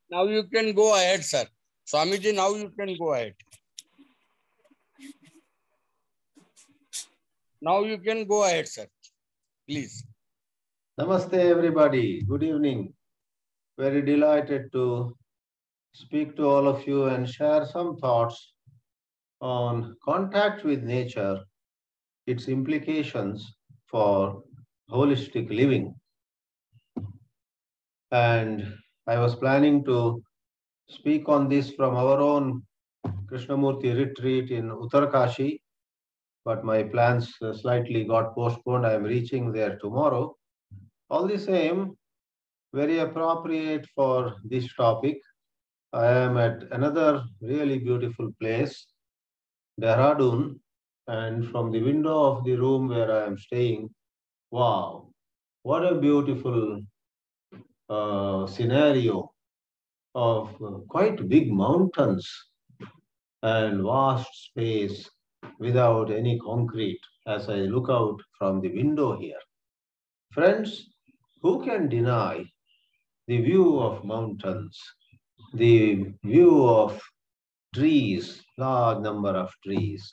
now you can go ahead, sir. Swamiji, now you can go ahead. Now you can go ahead, sir. Please. Namaste, everybody. Good evening. Very delighted to speak to all of you and share some thoughts on contact with nature, its implications for holistic living. And I was planning to speak on this from our own Krishnamurti retreat in Uttarkashi, but my plans slightly got postponed. I am reaching there tomorrow. All the same, very appropriate for this topic. I am at another really beautiful place, Dehradun, and from the window of the room where I am staying, wow, what a beautiful scenario of quite big mountains and vast space without any concrete as I look out from the window here. Friends, who can deny the view of mountains, the view of trees, large number of trees?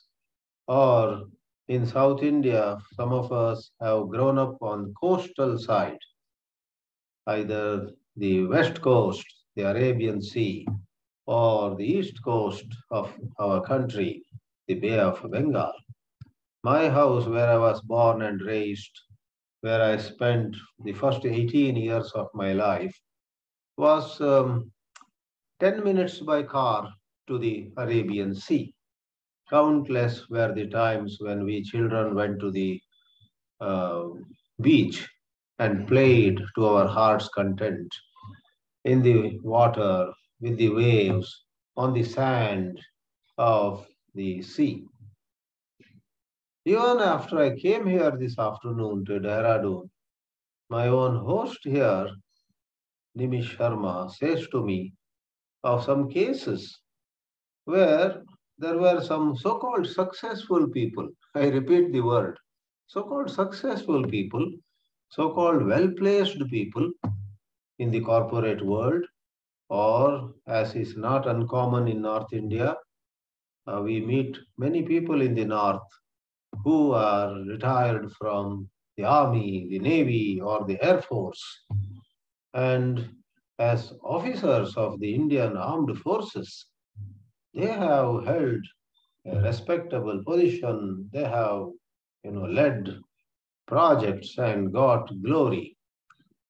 Or in South India, some of us have grown up on coastal side, either the west coast, the Arabian Sea, or the east coast of our country, the Bay of Bengal. My house, where I was born and raised, where I spent the first 18 years of my life, was 10 minutes by car to the Arabian Sea. Countless were the times when we children went to the uh, beach and played to our heart's content in the water, with the waves, on the sand of the sea. Even after I came here this afternoon to Dehradun, my own host here, Dinesh Sharma, says to me of some cases where there were some so-called successful people. I repeat the word, so-called successful people, so-called well-placed people in the corporate world, or as is not uncommon in North India, we meet many people in the North who are retired from the Army, the Navy, or the Air Force. And as officers of the Indian Armed Forces, they have held a respectable position. They have, led projects and got glory.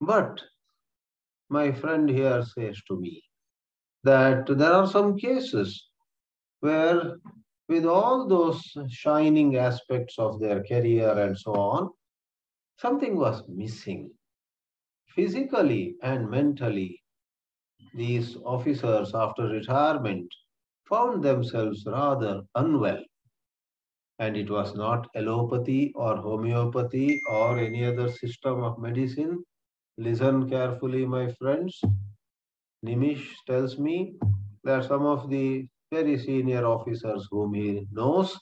But my friend here says to me that there are some cases where, with all those shining aspects of their career and so on, something was missing. Physically and mentally, these officers, after retirement, found themselves rather unwell. And it was not allopathy or homeopathy or any other system of medicine. Listen carefully, my friends. Nimish tells me that some of the very senior officers whom he knows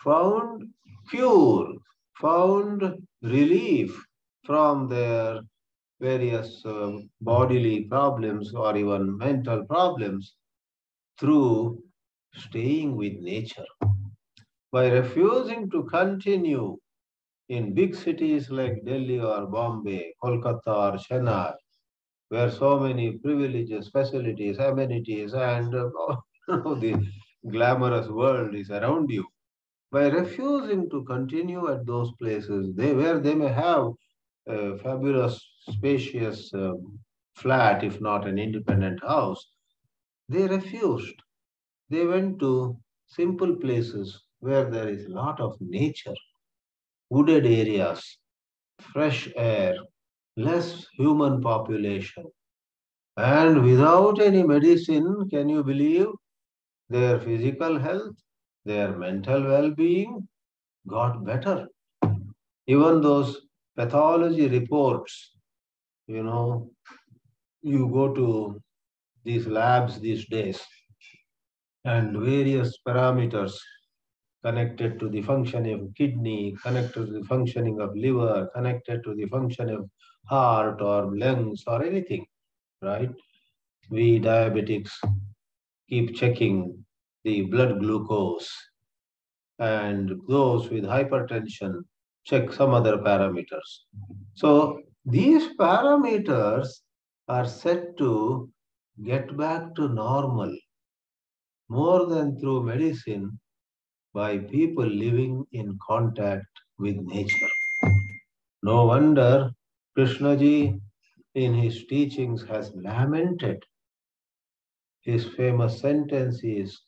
found cure, found relief from their various bodily problems or even mental problems through staying with nature. By refusing to continue in big cities like Delhi or Bombay, Kolkata or Chennai, where so many privileges, facilities, amenities, and the glamorous world is around you, by refusing to continue at those places, where they may have a fabulous, spacious flat, if not an independent house, they refused. They went to simple places where there is a lot of nature, wooded areas, fresh air, less human population. And without any medicine, can you believe their physical health, their mental well-being got better? Even those pathology reports, you go to these labs these days and various parameters connected to the functioning of kidney, connected to the functioning of liver, connected to the function of heart or lungs or anything, right? We diabetics keep checking the blood glucose, and those with hypertension check some other parameters. So these parameters are set to get back to normal more than through medicine by people living in contact with nature. No wonder Krishnaji in his teachings has lamented. His famous sentence is,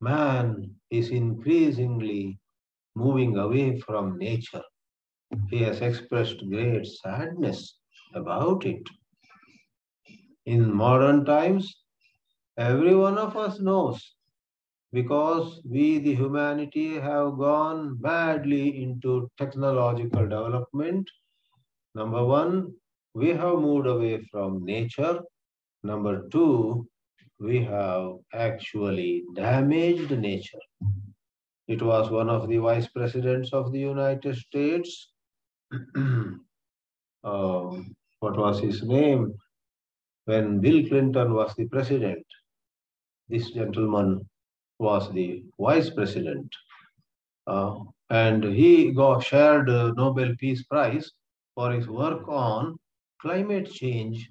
man is increasingly moving away from nature. He has expressed great sadness about it. In modern times, every one of us knows because we, the humanity, have gone madly into technological development. Number one, we have moved away from nature. Number two, we have actually damaged nature. It was one of the vice presidents of the United States. What was his name? When Bill Clinton was the president, this gentleman was the vice president. And he shared a Nobel Peace Prize for his work on climate change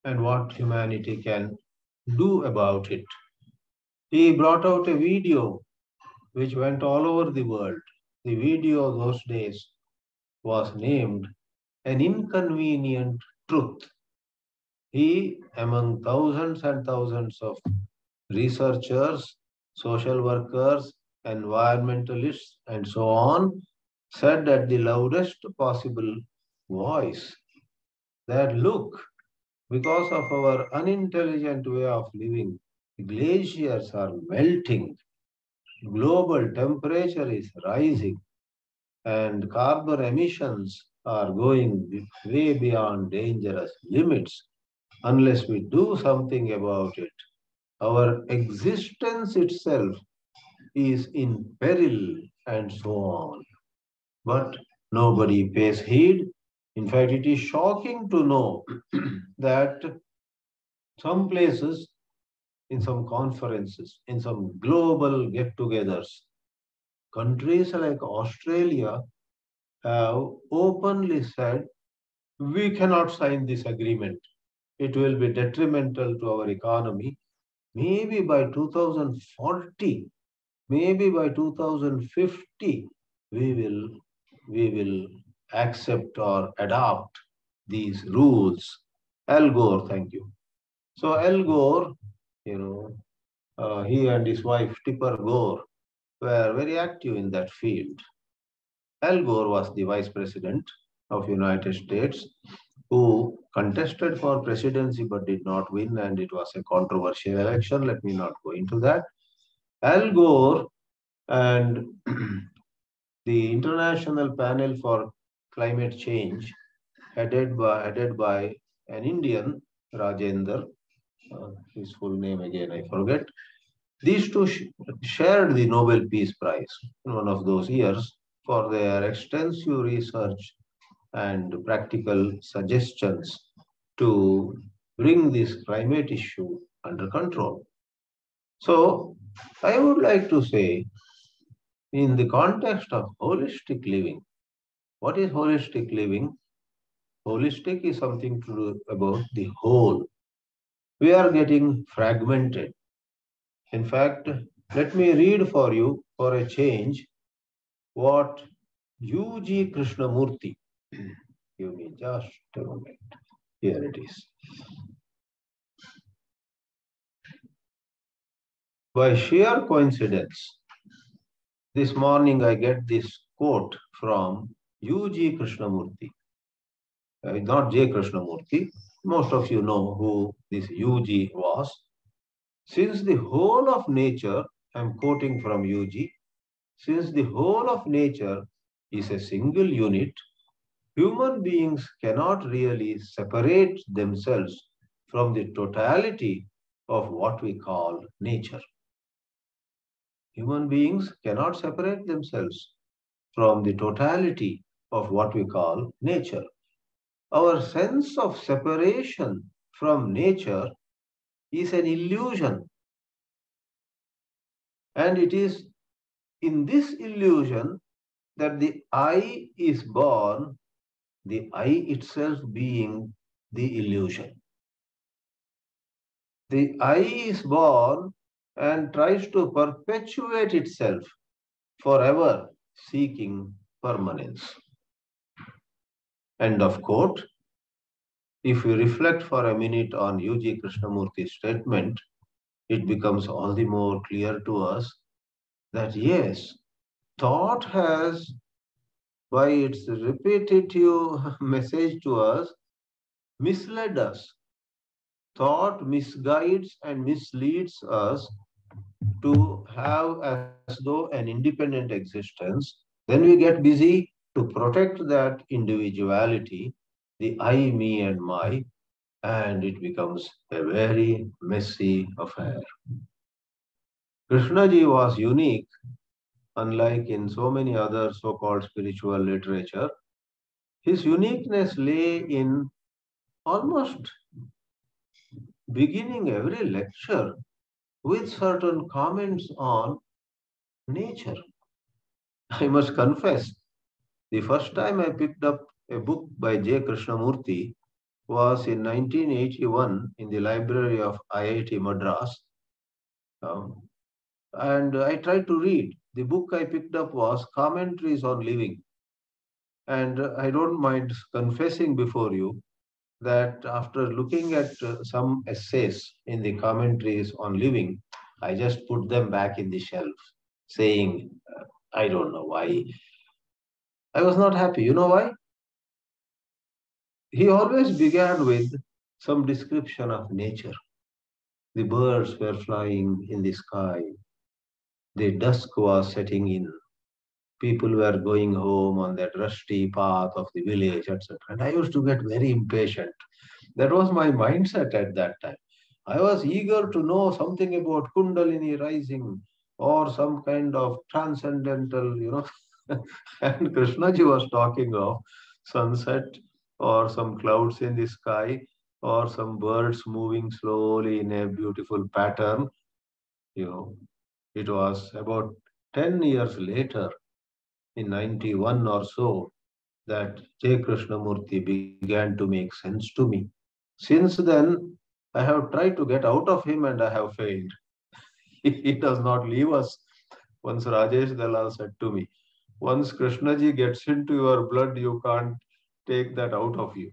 and what humanity can do about it. He brought out a video which went all over the world. The video those days was named An Inconvenient Truth. He, among thousands and thousands of researchers, social workers, environmentalists, and so on, said at the loudest possible voice that look, because of our unintelligent way of living, glaciers are melting, global temperature is rising, and carbon emissions are going way beyond dangerous limits. Unless we do something about it, our existence itself is in peril and so on. But nobody pays heed. In fact, it is shocking to know that some places, in some conferences, in some global get togethers, countries like Australia have openly said, we cannot sign this agreement. It will be detrimental to our economy. Maybe by 2040, maybe by 2050, we will accept or adopt these rules. Al Gore, thank you. So Al Gore, he and his wife Tipper Gore were very active in that field. Al Gore was the vice president of United States who contested for presidency but did not win, and it was a controversial election. Let me not go into that. Al Gore and the International Panel for Climate Change, headed by an Indian, Rajendra, his full name again I forget. These two shared the Nobel Peace Prize in one of those years for their extensive research and practical suggestions to bring this climate issue under control. So, I would like to say, in the context of holistic living, what is holistic living? Holistic is something to do about the whole. We are getting fragmented. In fact, let me read for you, for a change, what U.G. Krishnamurti, give me just a moment, here it is. By sheer coincidence, this morning I get this quote from U.G. Krishnamurti, not J. Krishnamurti. Most of you know who this U.G. was. Since the whole of nature, I'm quoting from U.G., since the whole of nature is a single unit, human beings cannot really separate themselves from the totality of what we call nature. Human beings cannot separate themselves from the totality of what we call nature. Our sense of separation from nature is an illusion. And it is in this illusion that the I is born, the I itself being the illusion. The I is born and tries to perpetuate itself forever, seeking permanence. End of quote. If we reflect for a minute on U.G. Krishnamurti's statement, it becomes all the more clear to us that yes, thought has, by its repetitive message to us, misled us. Thought misguides and misleads us to have as though an independent existence. Then we get busy to protect that individuality, the I, me, and my, and it becomes a very messy affair. Krishnaji was unique, unlike in so many other so called spiritual literature. His uniqueness lay in almost beginning every lecture with certain comments on nature. I must confess, the first time I picked up a book by J. Krishnamurti was in 1981 in the library of IIT Madras. Um, and I tried to read. The book I picked up was Commentaries on Living. And I don't mind confessing before you that after looking at some essays in the commentaries on living, I just put them back in the shelf, saying, I don't know why. I was not happy. You know why? He always began with some description of nature. The birds were flying in the sky. The dusk was setting in. People were going home on that rusty path of the village, etc. And I used to get very impatient. That was my mindset at that time. I was eager to know something about Kundalini rising or some kind of transcendental, and Krishnaji was talking of sunset or some clouds in the sky or some birds moving slowly in a beautiful pattern. You know, it was about 10 years later, in 91 or so, that J. Krishnamurti began to make sense to me. Since then, I have tried to get out of him and I have failed. He does not leave us. Once Rajesh Dalal said to me, once Krishnaji gets into your blood, you can't take that out of you.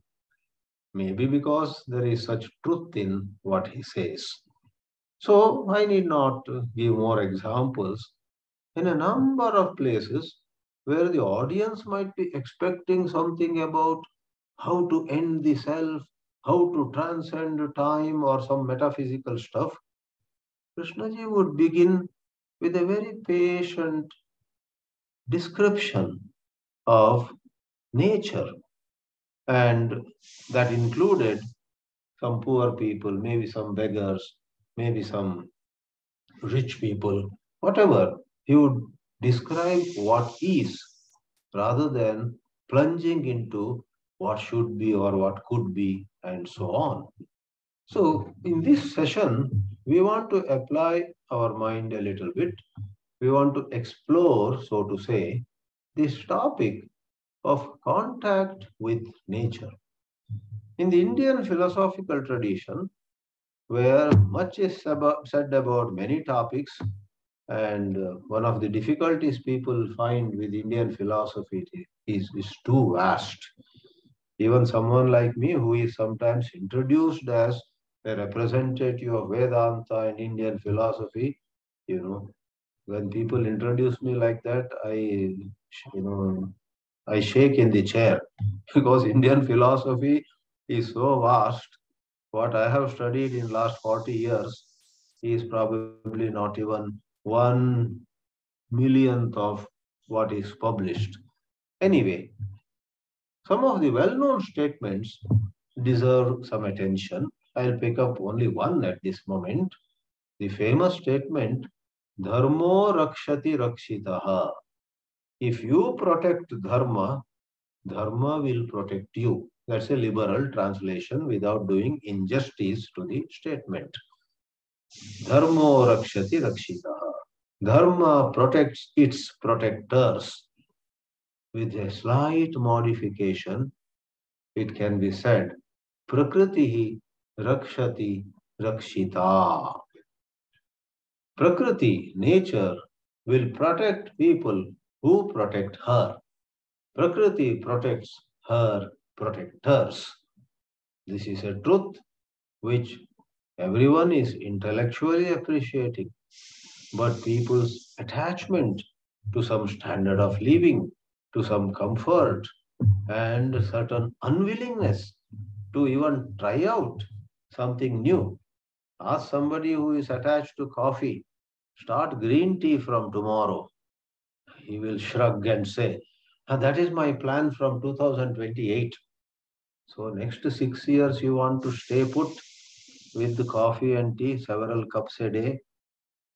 Maybe because there is such truth in what he says. So I need not give more examples. In a number of places where the audience might be expecting something about how to end the self, how to transcend time or some metaphysical stuff, Krishnaji would begin with a very patient description of nature, and that included some poor people, maybe some beggars, maybe some rich people, whatever. He would describe what is rather than plunging into what should be or what could be and so on. So, in this session, we want to apply our mind a little bit. We want to explore, so to say, this topic of contact with nature. In the Indian philosophical tradition, where much is said about many topics, and one of the difficulties people find with Indian philosophy is too vast. Even someone like me, who is sometimes introduced as a representative of Vedanta and Indian philosophy, you know, when people introduce me like that, you know, I shake in the chair because Indian philosophy is so vast. What I have studied in last 40 years is probably not even 1 millionth of what is published. Anyway, some of the well-known statements deserve some attention. I'll pick up only one at this moment. The famous statement, Dharmo rakshati rakshitaha. If you protect dharma, dharma will protect you. That's a liberal translation without doing injustice to the statement. Dharmo rakshati rakshitaha. Dharma protects its protectors. With a slight modification, it can be said, Prakritihi rakshati rakshita. Prakriti, nature, will protect people who protect her. Prakriti protects her protectors. This is a truth which everyone is intellectually appreciating, but people's attachment to some standard of living, to some comfort, and certain unwillingness to even try out something new. Ask somebody who is attached to coffee, start green tea from tomorrow. He will shrug and say, "Ah, that is my plan from 2028. So, next 6 years, you want to stay put with the coffee and tea, several cups a day.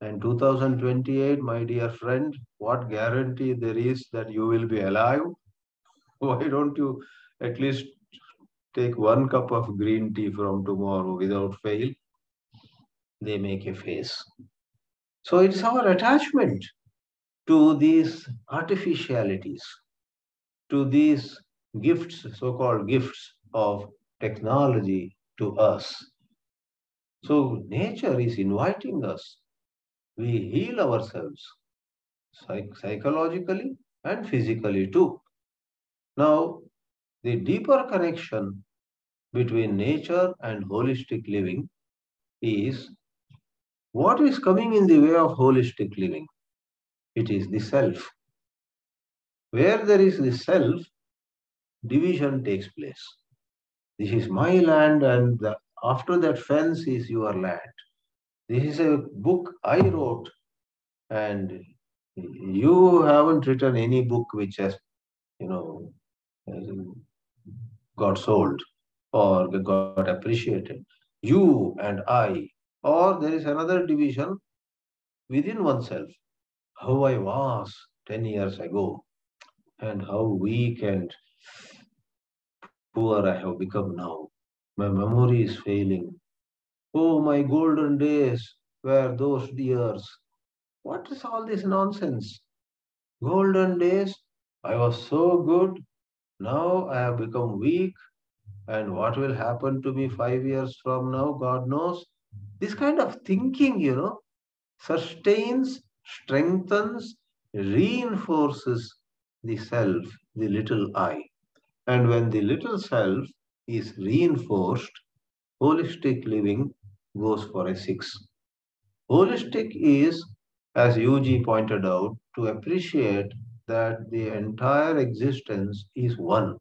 And 2028, my dear friend, what guarantee there is that you will be alive? Why don't you at least take one cup of green tea from tomorrow without fail?" They make a face. So it's our attachment to these artificialities, to these gifts, so called gifts of technology to us. So nature is inviting us. We heal ourselves psychologically and physically too. Now, the deeper connection between nature and holistic living is what is coming in the way of holistic living. It is the self. Where there is the self, division takes place. This is my land, and after that fence is your land. This is a book I wrote, and you haven't written any book which has, you know, got sold or got appreciated. You and I, or there is another division within oneself. How I was 10 years ago, and how weak and poor I have become now. My memory is failing. Oh, my golden days were those years. What is all this nonsense? Golden days, I was so good. Now I have become weak. And what will happen to me 5 years from now, God knows. This kind of thinking, sustains, strengthens, reinforces the self, the little I. And when the little self is reinforced, holistic living goes for a 6. Holistic is, as Yuji pointed out, to appreciate that the entire existence is one.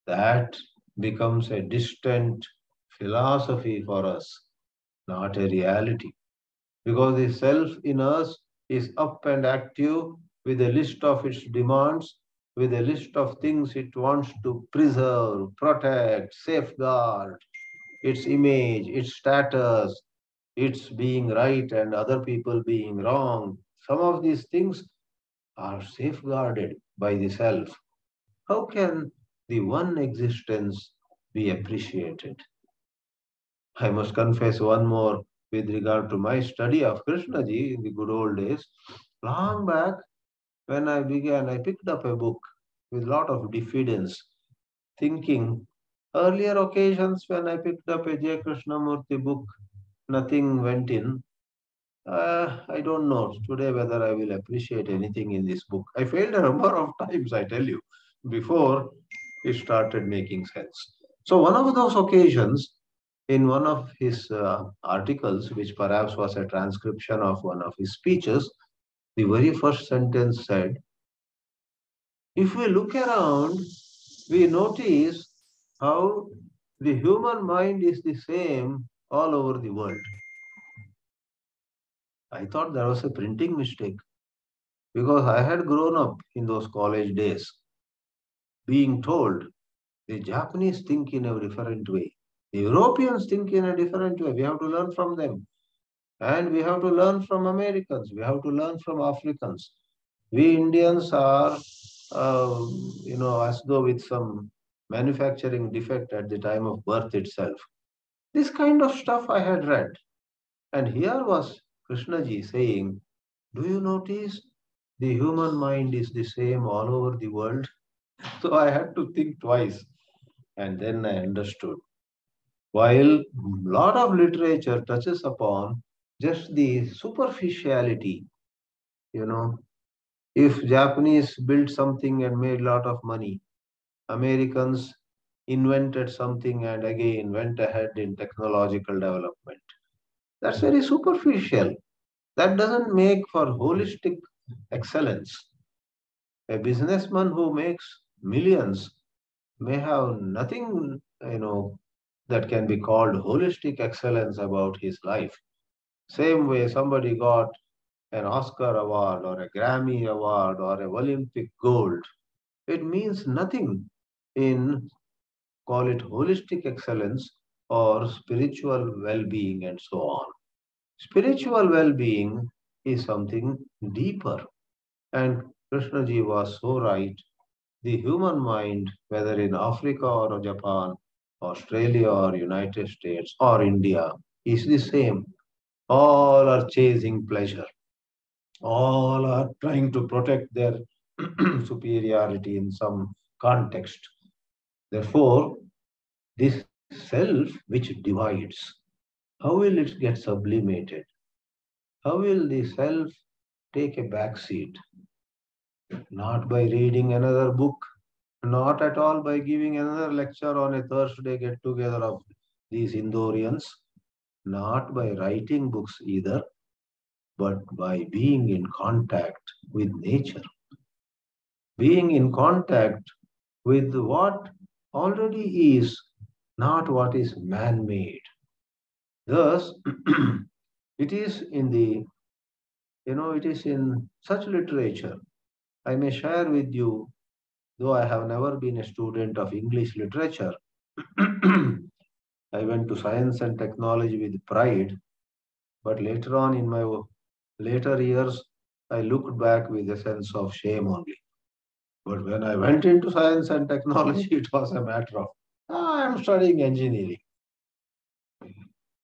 That becomes a distant philosophy for us, not a reality. Because the self in us is up and active with a list of its demands, with a list of things it wants to preserve, protect, safeguard, its image, its status, its being right and other people being wrong. Some of these things are safeguarded by the self. How can the one existence be appreciated? I must confess one more with regard to my study of Krishnaji in the good old days. Long back, when I began, I picked up a book with a lot of diffidence, thinking earlier occasions when I picked up a J. Krishnamurti book, nothing went in. I don't know today whether I will appreciate anything in this book. I failed a number of times, I tell you, before it started making sense. So, one of those occasions, in one of his articles, which perhaps was a transcription of one of his speeches, the very first sentence said, if we look around, we notice how the human mind is the same all over the world. I thought that was a printing mistake because I had grown up in those college days being told the Japanese think in a different way. The Europeans think in a different way. We have to learn from them. And we have to learn from Americans. We have to learn from Africans. We Indians are, as though with some manufacturing defect at the time of birth itself. This kind of stuff I had read. And here was Krishnaji saying, do you notice the human mind is the same all over the world? So I had to think twice and then I understood. While a lot of literature touches upon just the superficiality, you know, if Japanese built something and made a lot of money, Americans invented something and again went ahead in technological development. That's very superficial. That doesn't make for holistic excellence. A businessman who makes millions may have nothing, that can be called holistic excellence about his life. Same way somebody got an Oscar award or a Grammy award or a Olympic gold. It means nothing in call it holistic excellence or spiritual well-being and so on. Spiritual well-being is something deeper. And Krishnaji was so right. The human mind, whether in Africa or Japan, Australia or United States or India, is the same. All are chasing pleasure. All are trying to protect their superiority in some context. Therefore, this self which divides, how will it get sublimated? How will the self take a back seat? Not by reading another book, not at all by giving another lecture on a Thursday get together of these Indorians, not by writing books either, but by being in contact with nature, being in contact with what already is, not what is man made. Thus, it is in the, it is in such literature. I may share with you, though I have never been a student of English literature, I went to science and technology with pride, but later on in my later years, I looked back with a sense of shame only. But when I went into science and technology, it was a matter of, I'm studying engineering.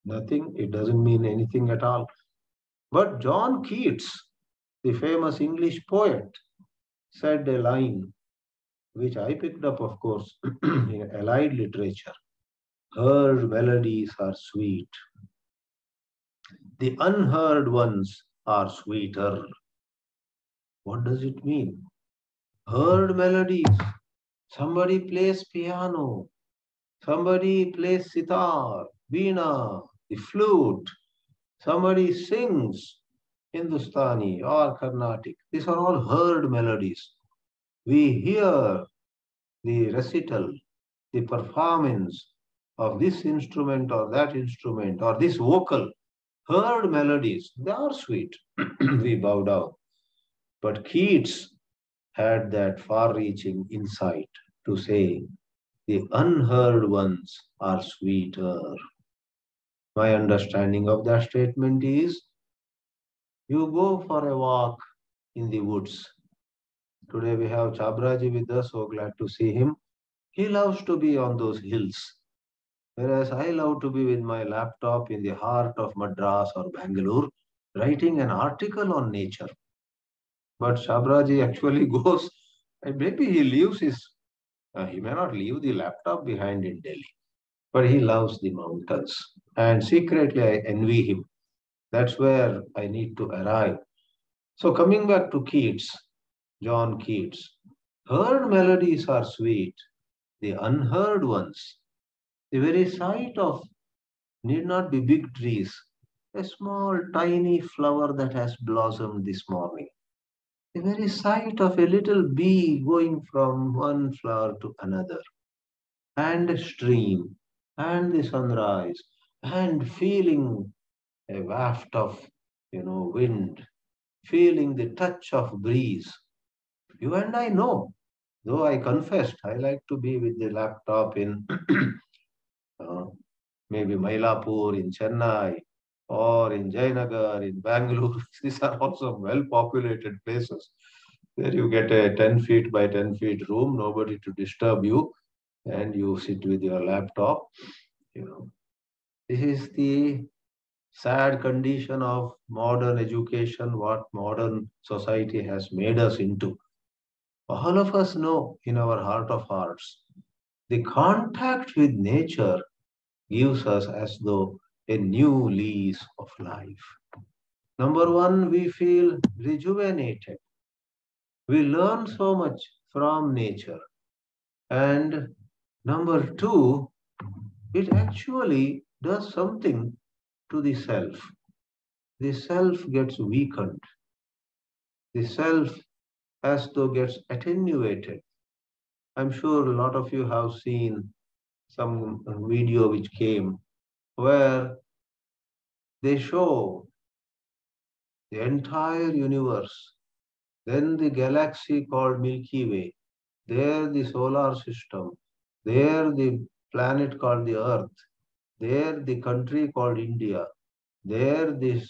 Nothing, it doesn't mean anything at all. But John Keats, the famous English poet, said a line which I picked up, of course, in allied literature. Heard melodies are sweet, the unheard ones are sweeter. What does it mean? Heard melodies. Somebody plays piano, somebody plays sitar, veena, the flute, somebody sings Hindustani or Carnatic. These are all heard melodies. We hear the recital, the performance of this instrument or that instrument or this vocal. Heard melodies, they are sweet. We bow down. But Keats had that far reaching insight to say, the unheard ones are sweeter. My understanding of that statement is you go for a walk in the woods. Today we have Chhabraji with us, so glad to see him. He loves to be on those hills, whereas I love to be with my laptop in the heart of Madras or Bangalore, writing an article on nature. But Chhabraji actually goes, and maybe he leaves he may not leave the laptop behind in Delhi, but he loves the mountains. And secretly, I envy him. That's where I need to arrive. So, coming back to Keats, John Keats, heard melodies are sweet, the unheard ones, the very sight of need not be big trees, a small, tiny flower that has blossomed this morning, the very sight of a little bee going from one flower to another, and a stream, and the sunrise, and feeling a waft of wind, feeling the touch of breeze. You and I know, though I confessed I like to be with the laptop in uh, maybe Mylapore in Chennai or in Jainagar in Bangalore. These are also well populated places where you get a 10 feet by 10 feet room, nobody to disturb you, and you sit with your laptop. You know, this is the sad condition of modern education, what modern society has made us into. All of us know in our heart of hearts, the contact with nature gives us as though a new lease of life. Number one, we feel rejuvenated. We learn so much from nature. And number two, it actually does something to the self. The self gets weakened. The self as though gets attenuated. I'm sure a lot of you have seen some video which came where they show the entire universe, then the galaxy called Milky Way, there the solar system, there the planet called the Earth, there the country called India, there the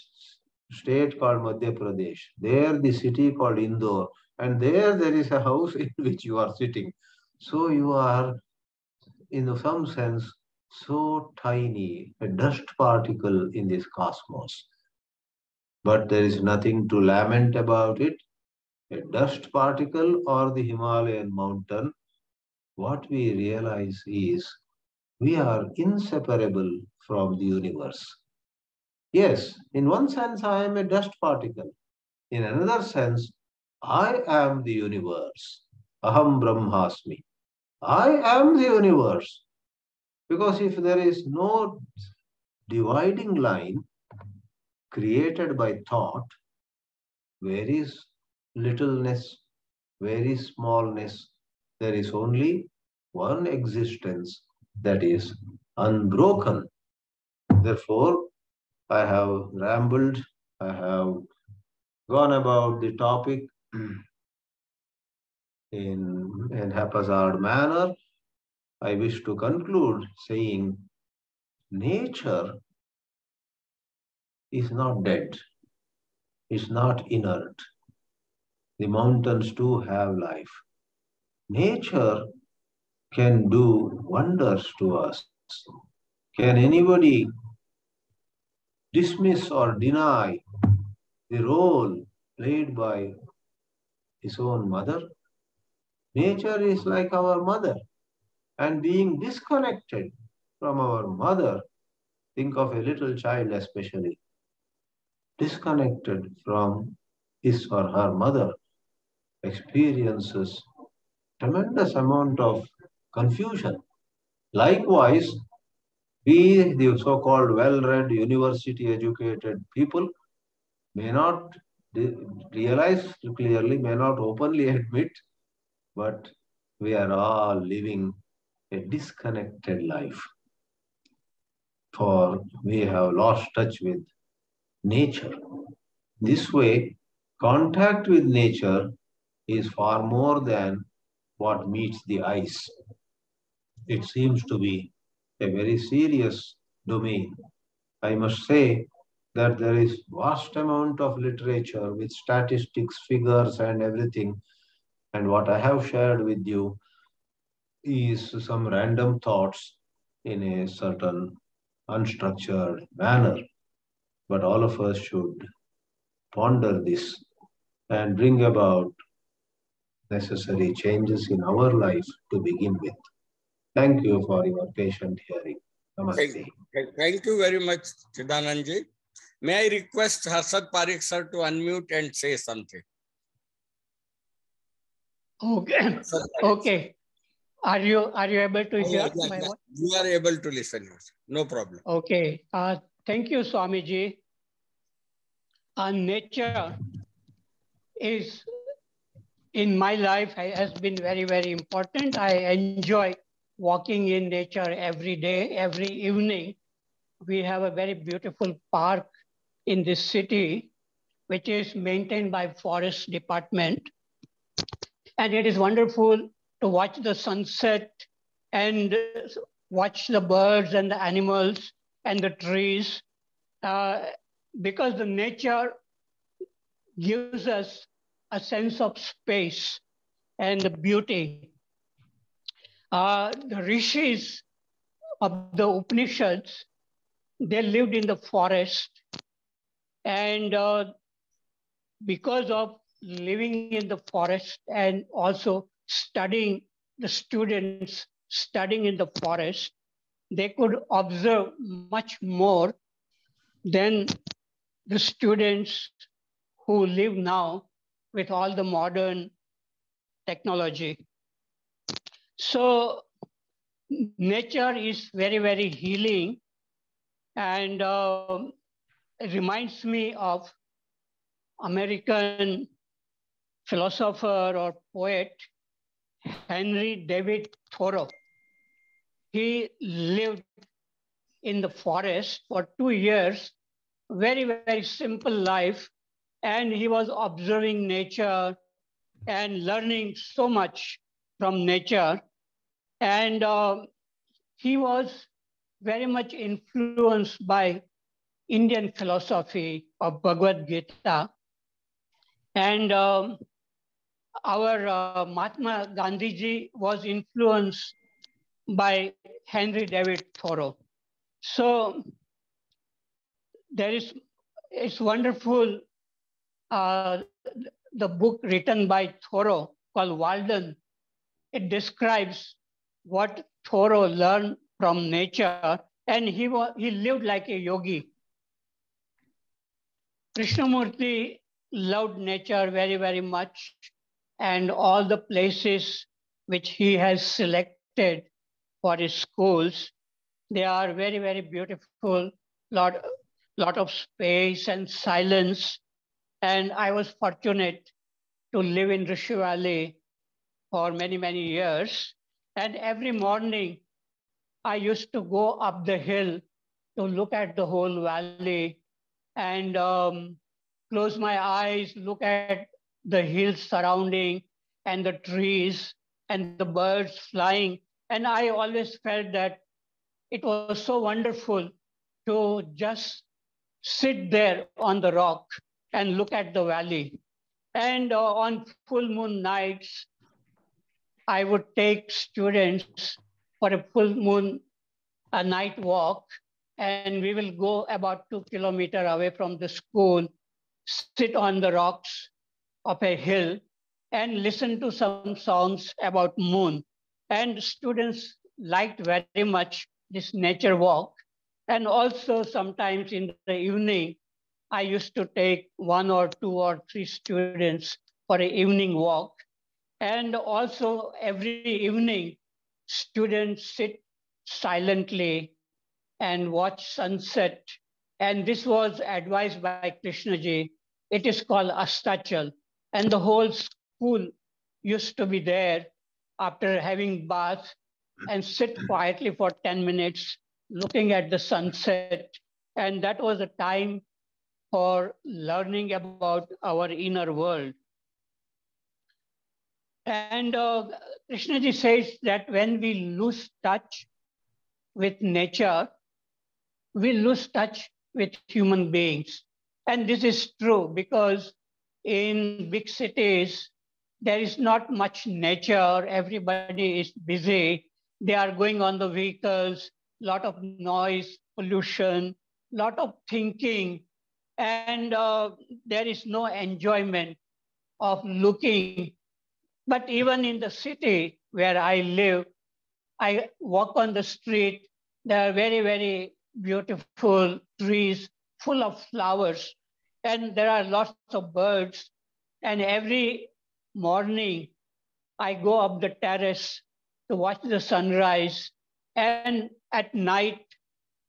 state called Madhya Pradesh, there the city called Indore, and there is a house in which you are sitting. So you are, in some sense, so tiny, a dust particle in this cosmos. But there is nothing to lament about it. A dust particle or the Himalayan mountain, what we realize is we are inseparable from the universe. Yes, in one sense, I am a dust particle. In another sense, I am the universe. Aham Brahmasmi. I am the universe. Because if there is no dividing line created by thought, where is littleness, where is smallness? There is only one existence that is unbroken. Therefore, I have rambled, I have gone about the topic in haphazard manner. I wish to conclude saying nature is not dead, is not inert. The mountains too have life. Nature can do wonders to us. Can anybody dismiss or deny the role played by his own mother? Nature is like our mother, and being disconnected from our mother, think of a little child especially, disconnected from his or her mother, experiences tremendous amount of confusion. Likewise, we, the so-called well-read, university-educated people, may not realize clearly, may not openly admit, but we are all living a disconnected life. For we have lost touch with nature. This way, contact with nature is far more than what meets the eyes. It seems to be a very serious domain. I must say that there is vast amount of literature with statistics, figures and everything. And what I have shared with you is some random thoughts in a certain unstructured manner. But all of us should ponder this and bring about necessary changes in our life to begin with. Thank you for your patient hearing. Namaste. Thank you very much, Chidanandji. May I request Harshad Parikh sir to unmute and say something? Okay. Okay. Are you able to hear my voice? You are able to listen. No problem. Okay. Thank you, Swamiji. Nature is in my life has been very, very important. I enjoy walking in nature every day, every evening. We have a very beautiful park in this city, which is maintained by Forest Department. And it is wonderful to watch the sunset and watch the birds and the animals and the trees, because the nature gives us a sense of space and beauty. The rishis of the Upanishads, they lived in the forest And because of living in the forest and also studying, the students studying in the forest, they could observe much more than the students who live now with all the modern technology. So nature is very, very healing, and it reminds me of American philosopher or poet Henry David Thoreau. He lived in the forest for 2 years, very, very simple life, and he was observing nature and learning so much from nature. And he was very much influenced by Indian philosophy of Bhagavad Gita. And our Mahatma Gandhiji was influenced by Henry David Thoreau. So it's wonderful, uh, the book written by Thoreau called Walden. It describes what Thoreau learned from nature, and he lived like a yogi. Krishnamurti loved nature very, very much, and all the places which he has selected for his schools, they are very, very beautiful, lot, lot of space and silence. And I was fortunate to live in Rishi Valley for many, many years. And every morning, I used to go up the hill to look at the whole valley and close my eyes, look at the hills surrounding and the trees and the birds flying. And I always felt that it was so wonderful to just sit there on the rock and look at the valley. And on full moon nights, I would take students for a full moon a night walk, and we will go about 2 kilometers away from the school, sit on the rocks of a hill, and listen to some songs about moon. And students liked very much this nature walk. And also sometimes in the evening, I used to take 1 or 2 or 3 students for an evening walk. And also every evening, students sit silently and watch sunset. And this was advised by Krishnaji. It is called Astachal. And the whole school used to be there after having bath and sit quietly for 10 minutes looking at the sunset. And that was a time for learning about our inner world. And Krishnaji says that when we lose touch with nature, we lose touch with human beings. And this is true because in big cities, there is not much nature. Everybody is busy. They are going on the vehicles, lot of noise, pollution, lot of thinking, and there is no enjoyment of looking. But even in the city where I live, I walk on the street, there are very, very beautiful trees full of flowers, and there are lots of birds. And every morning, I go up the terrace to watch the sunrise. And at night,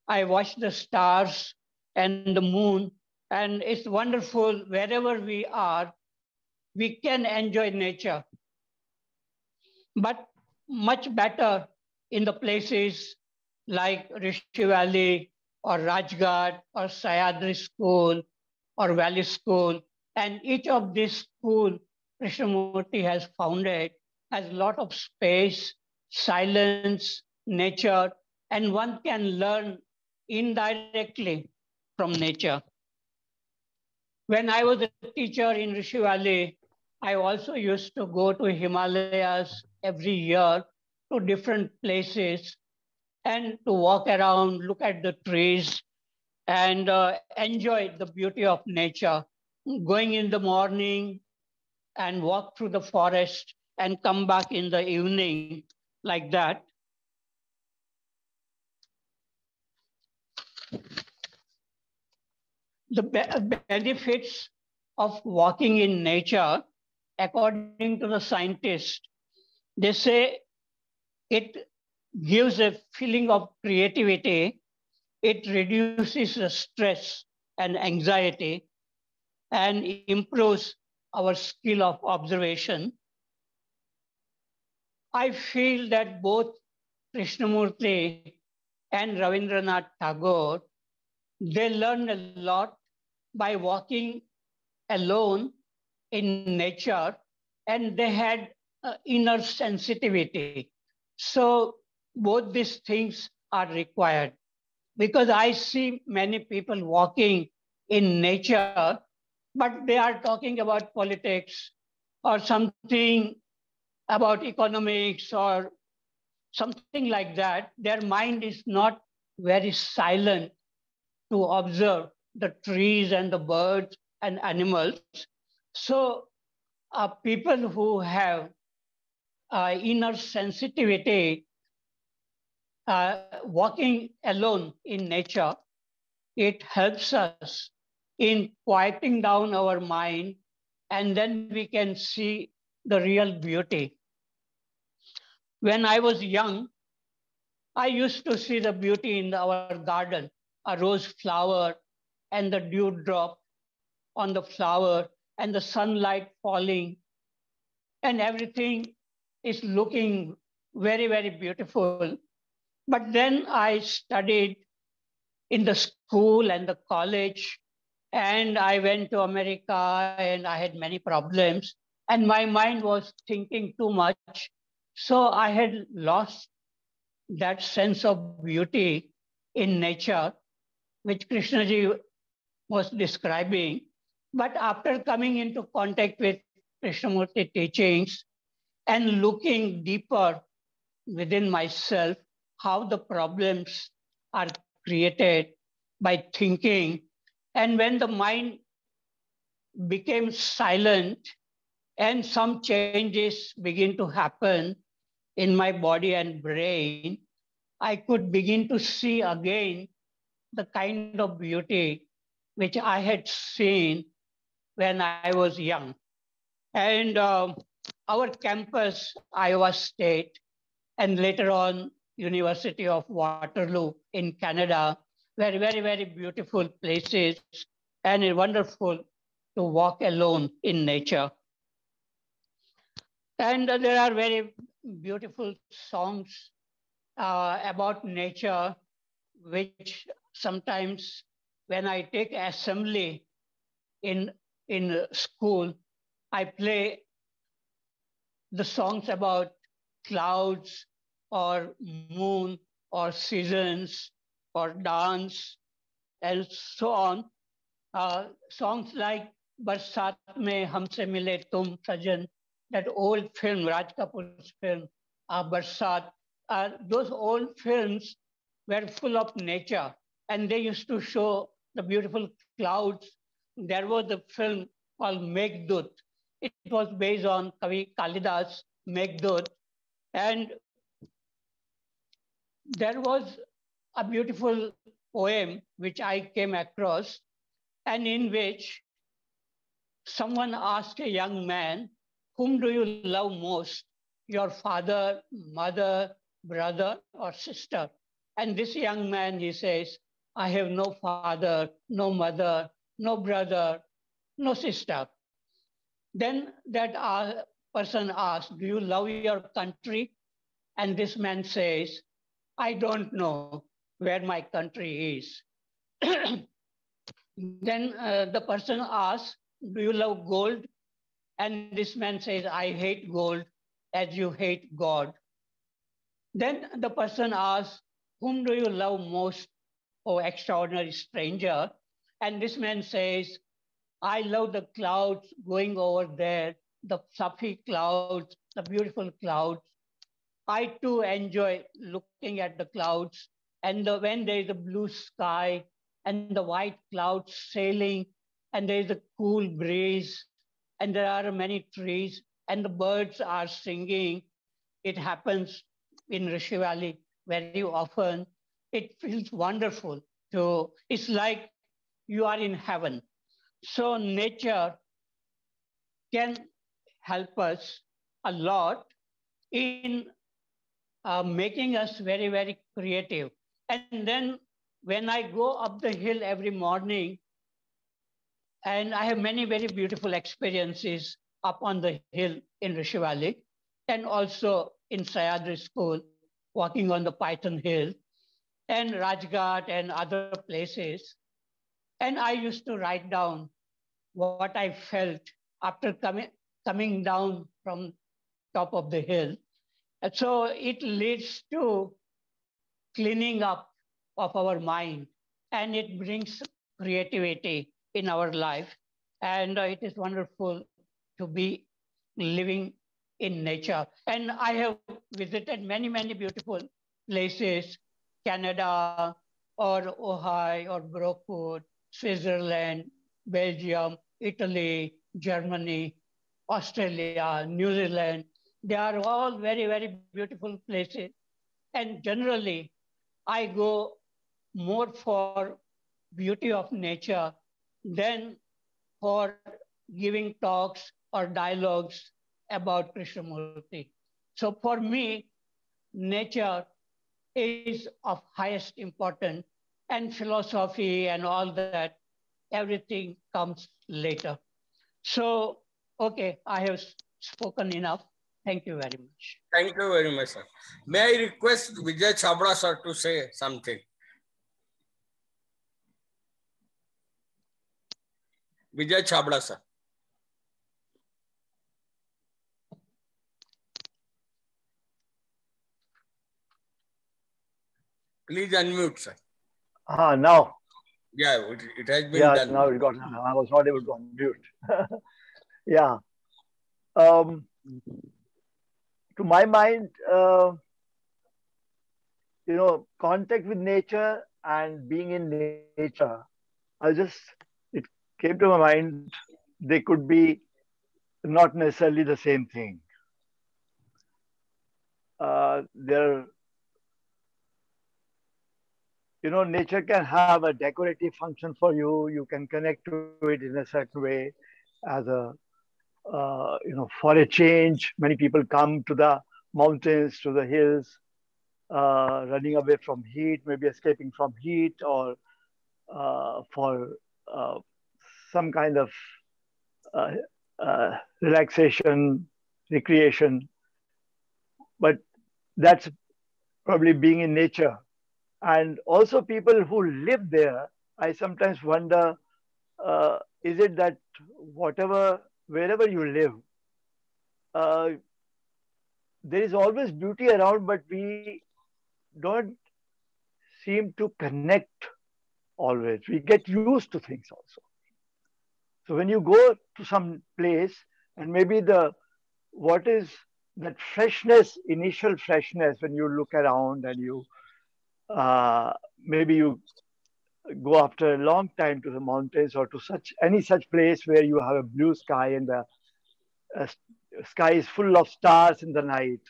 I watch the stars and the moon. And it's wonderful wherever we are, we can enjoy nature. But much better in the places like Rishi Valley or Rajghat or Sayadri School or Valley School. And each of these schools Krishnamurti has founded has a lot of space, silence, nature, and one can learn indirectly from nature. When I was a teacher in Rishi Valley, I also used to go to Himalayas every year to different places and to walk around, look at the trees, and enjoy the beauty of nature, going in the morning and walk through the forest and come back in the evening like that. The benefits of walking in nature, according to the scientists, they say it gives a feeling of creativity, it reduces the stress and anxiety, and improves our skill of observation. I feel that both Krishnamurti and Ravindranath Tagore, they learned a lot by walking alone in nature, and they had inner sensitivity. So both these things are required, because I see many people walking in nature, but they are talking about politics or something about economics or something like that. Their mind is not very silent to observe the trees and the birds and animals. So, people who have inner sensitivity, walking alone in nature, it helps us in quieting down our mind, and then we can see the real beauty. When I was young, I used to see the beauty in our garden, a rose flower and the dewdrop on the flower and the sunlight falling, and everything is looking very, very beautiful. But then I studied in the school and the college, and I went to America and I had many problems, and my mind was thinking too much. So I had lost that sense of beauty in nature, which Krishnaji was describing. But after coming into contact with Krishnamurti teachings and looking deeper within myself, how the problems are created by thinking, and when the mind became silent and some changes begin to happen in my body and brain, I could begin to see again the kind of beauty which I had seen when I was young. And our campus, Iowa State, and later on University of Waterloo in Canada, were very, very beautiful places, and it's wonderful to walk alone in nature. And there are very beautiful songs about nature, which sometimes when I take assembly in, in school, I play the songs about clouds or moon or seasons or dance and so on. Songs like Barsat Mein Humse Mile Tum Sajan, that old film, Raj Kapoor's film, Barsat, those old films were full of nature, and they used to show the beautiful clouds. There was a film called Meghdut. It was based on Kavi Kalidas' Meghdut, and there was a beautiful poem which I came across, and in which someone asked a young man, whom do you love most? Your father, mother, brother, or sister? And this young man, he says, I have no father, no mother, no brother, no sister. Then that person asked, do you love your country? And this man says, I don't know where my country is. Then the person asks, do you love gold? And this man says, I hate gold as you hate God. Then the person asks, whom do you love most, oh extraordinary stranger? And this man says, I love the clouds going over there, the fluffy clouds, the beautiful clouds. I too enjoy looking at the clouds, and when there is a blue sky and the white clouds sailing, and there is a cool breeze, and there are many trees, and the birds are singing. It happens in Rishi Valley very often. It feels wonderful. It's like you are in heaven. So nature can help us a lot in making us very, very creative. And then when I go up the hill every morning, and I have many very beautiful experiences up on the hill in Rishi Valley, and also in Sayadri School, walking on the Python Hill, and Rajghat and other places. And I used to write down what I felt after coming down from top of the hill. And so it leads to cleaning up of our mind, and it brings creativity in our life. And it is wonderful to be living in nature. And I have visited many, many beautiful places, Canada or Ohio or Brookwood, Switzerland, Belgium, Italy, Germany, Australia, New Zealand. They are all very, very beautiful places. And generally, I go more for beauty of nature than for giving talks or dialogues about Krishnamurti. So for me, nature is of highest importance, and philosophy and all that, everything comes later. So, okay, I have spoken enough. Thank you very much. Thank you very much, sir. May I request Vijay Chhabra, sir, to say something? Vijay Chhabra, sir. Please unmute, sir. Now. Yeah, it has been done. Now it got. I was not able to unmute. Yeah. To my mind, contact with nature and being in nature, it came to my mind, they could be not necessarily the same thing. There, nature can have a decorative function for you. You can connect to it in a certain way as for a change. Many people come to the mountains, to the hills, running away from heat, maybe escaping from heat, or for uh, some kind of uh, relaxation, recreation. But that's probably being in nature. And also, people who live there, I sometimes wonder, is it that wherever you live, uh, there is always beauty around, but we don't seem to connect always. We get used to things also. So when you go to some place, and maybe what is that freshness, initial freshness, when you look around and maybe you go after a long time to the mountains or to any such place where you have a blue sky and the uh, sky is full of stars in the night,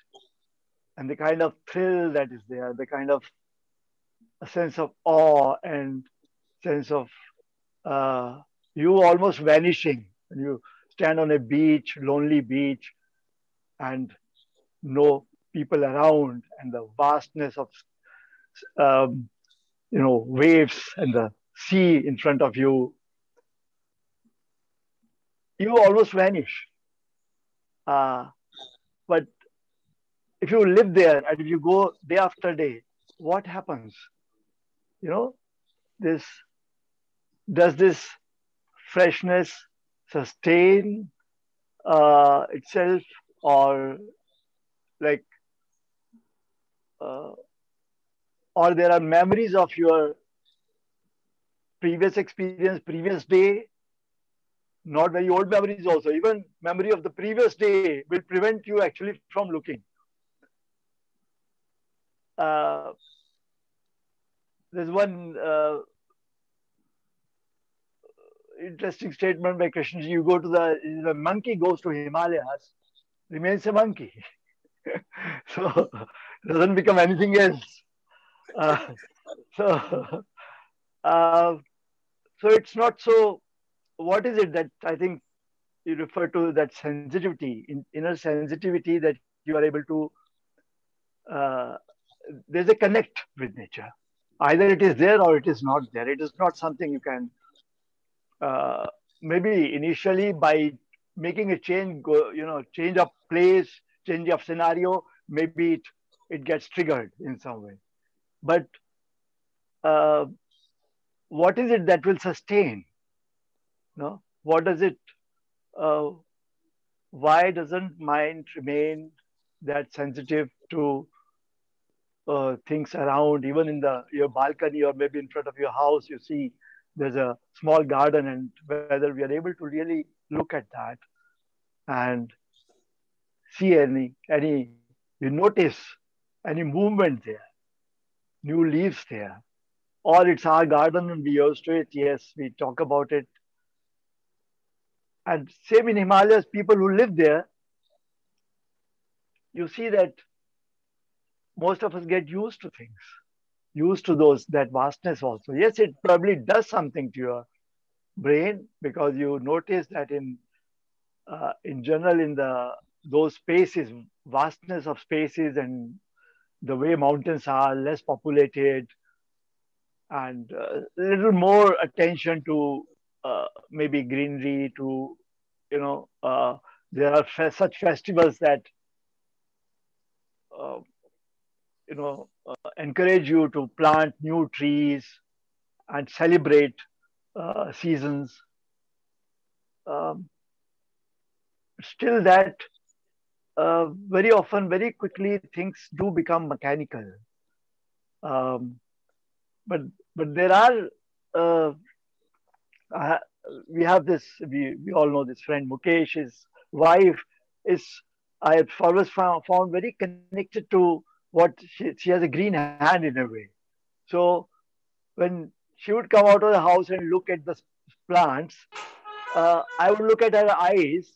and the kind of thrill that is there, the kind of a sense of awe and sense of uh, you almost vanishing when you stand on a beach, lonely beach, and no people around, and the vastness of um, waves and the sea in front of you. You almost vanish. But if you live there and if you go day after day, what happens? This does this freshness sustain itself, or like, or there are memories of your previous experience, previous day, not very old memories also. Even memory of the previous day will prevent you actually from looking. There's one interesting statement by Krishnaji. You go to the monkey goes to Himalayas, remains a monkey. So doesn't become anything else. Uh, so uh, so it's not so. What is it that I think you refer to, that sensitivity, inner sensitivity that you are able to? Uh, there's a connect with nature. Either it is there or it is not there. It is not something you can uh, maybe initially by making a change, change of place, change of scenario, maybe it gets triggered in some way. But uh, what is it that will sustain? No, what does it? Uh, why doesn't mind remain that sensitive to things around, even in the your balcony or maybe in front of your house? You see, there's a small garden, and whether we are able to really look at that and see any you notice any movement there, new leaves there, or it's our garden and we used to it. Yes, we talk about it. And same in Himalayas, people who live there, you see that most of us get used to things, used to those that vastness also. Yes, it probably does something to your brain because you notice that in general in the those spaces, vastness of spaces, and the way mountains are less populated, and a little more attention to maybe greenery, to there are such festivals that uh, encourage you to plant new trees and celebrate seasons. Um, Still, that very often, very quickly, things do become mechanical. Um, but there are uh, uh, we have this, we all know this friend Mukesh. His wife is, I have always found very connected to what she has a green hand in a way. So when she would come out of the house and look at the plants, I would look at her eyes.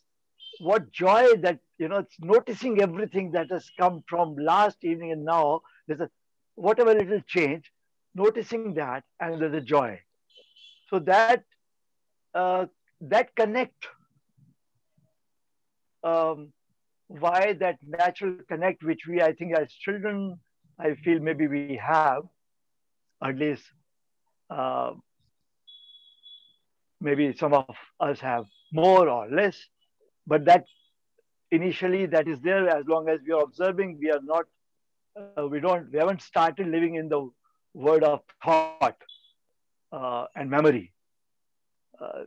What joy that, it's noticing everything that has come from last evening, and now there's a whatever little change, noticing that, and there's a joy. So uh, that connect, um, why that natural connect, which we, I think, as children, I feel maybe we have, at least uh, maybe some of us have more or less, but that initially that is there. As long as we are observing, we are not, we haven't started living in the world of thought and memory.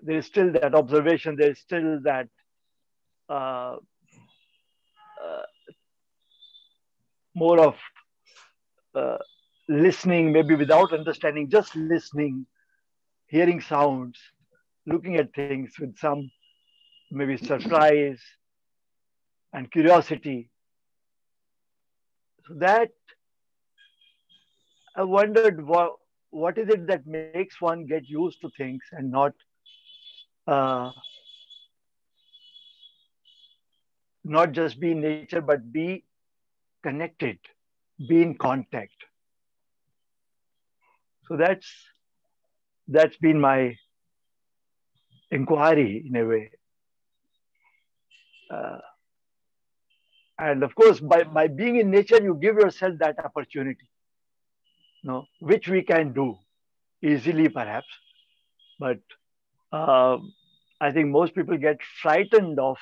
There is still that observation. There is still that uh, uh, more of uh, listening, maybe without understanding, just listening, hearing sounds, looking at things with some maybe surprise and curiosity. So that I wondered, what is it that makes one get used to things and not uh, not just be in nature, but be connected, be in contact. So that's been my inquiry in a way. Uh, and of course, by being in nature, you give yourself that opportunity, which we can do easily perhaps, but uh, I think most people get frightened of.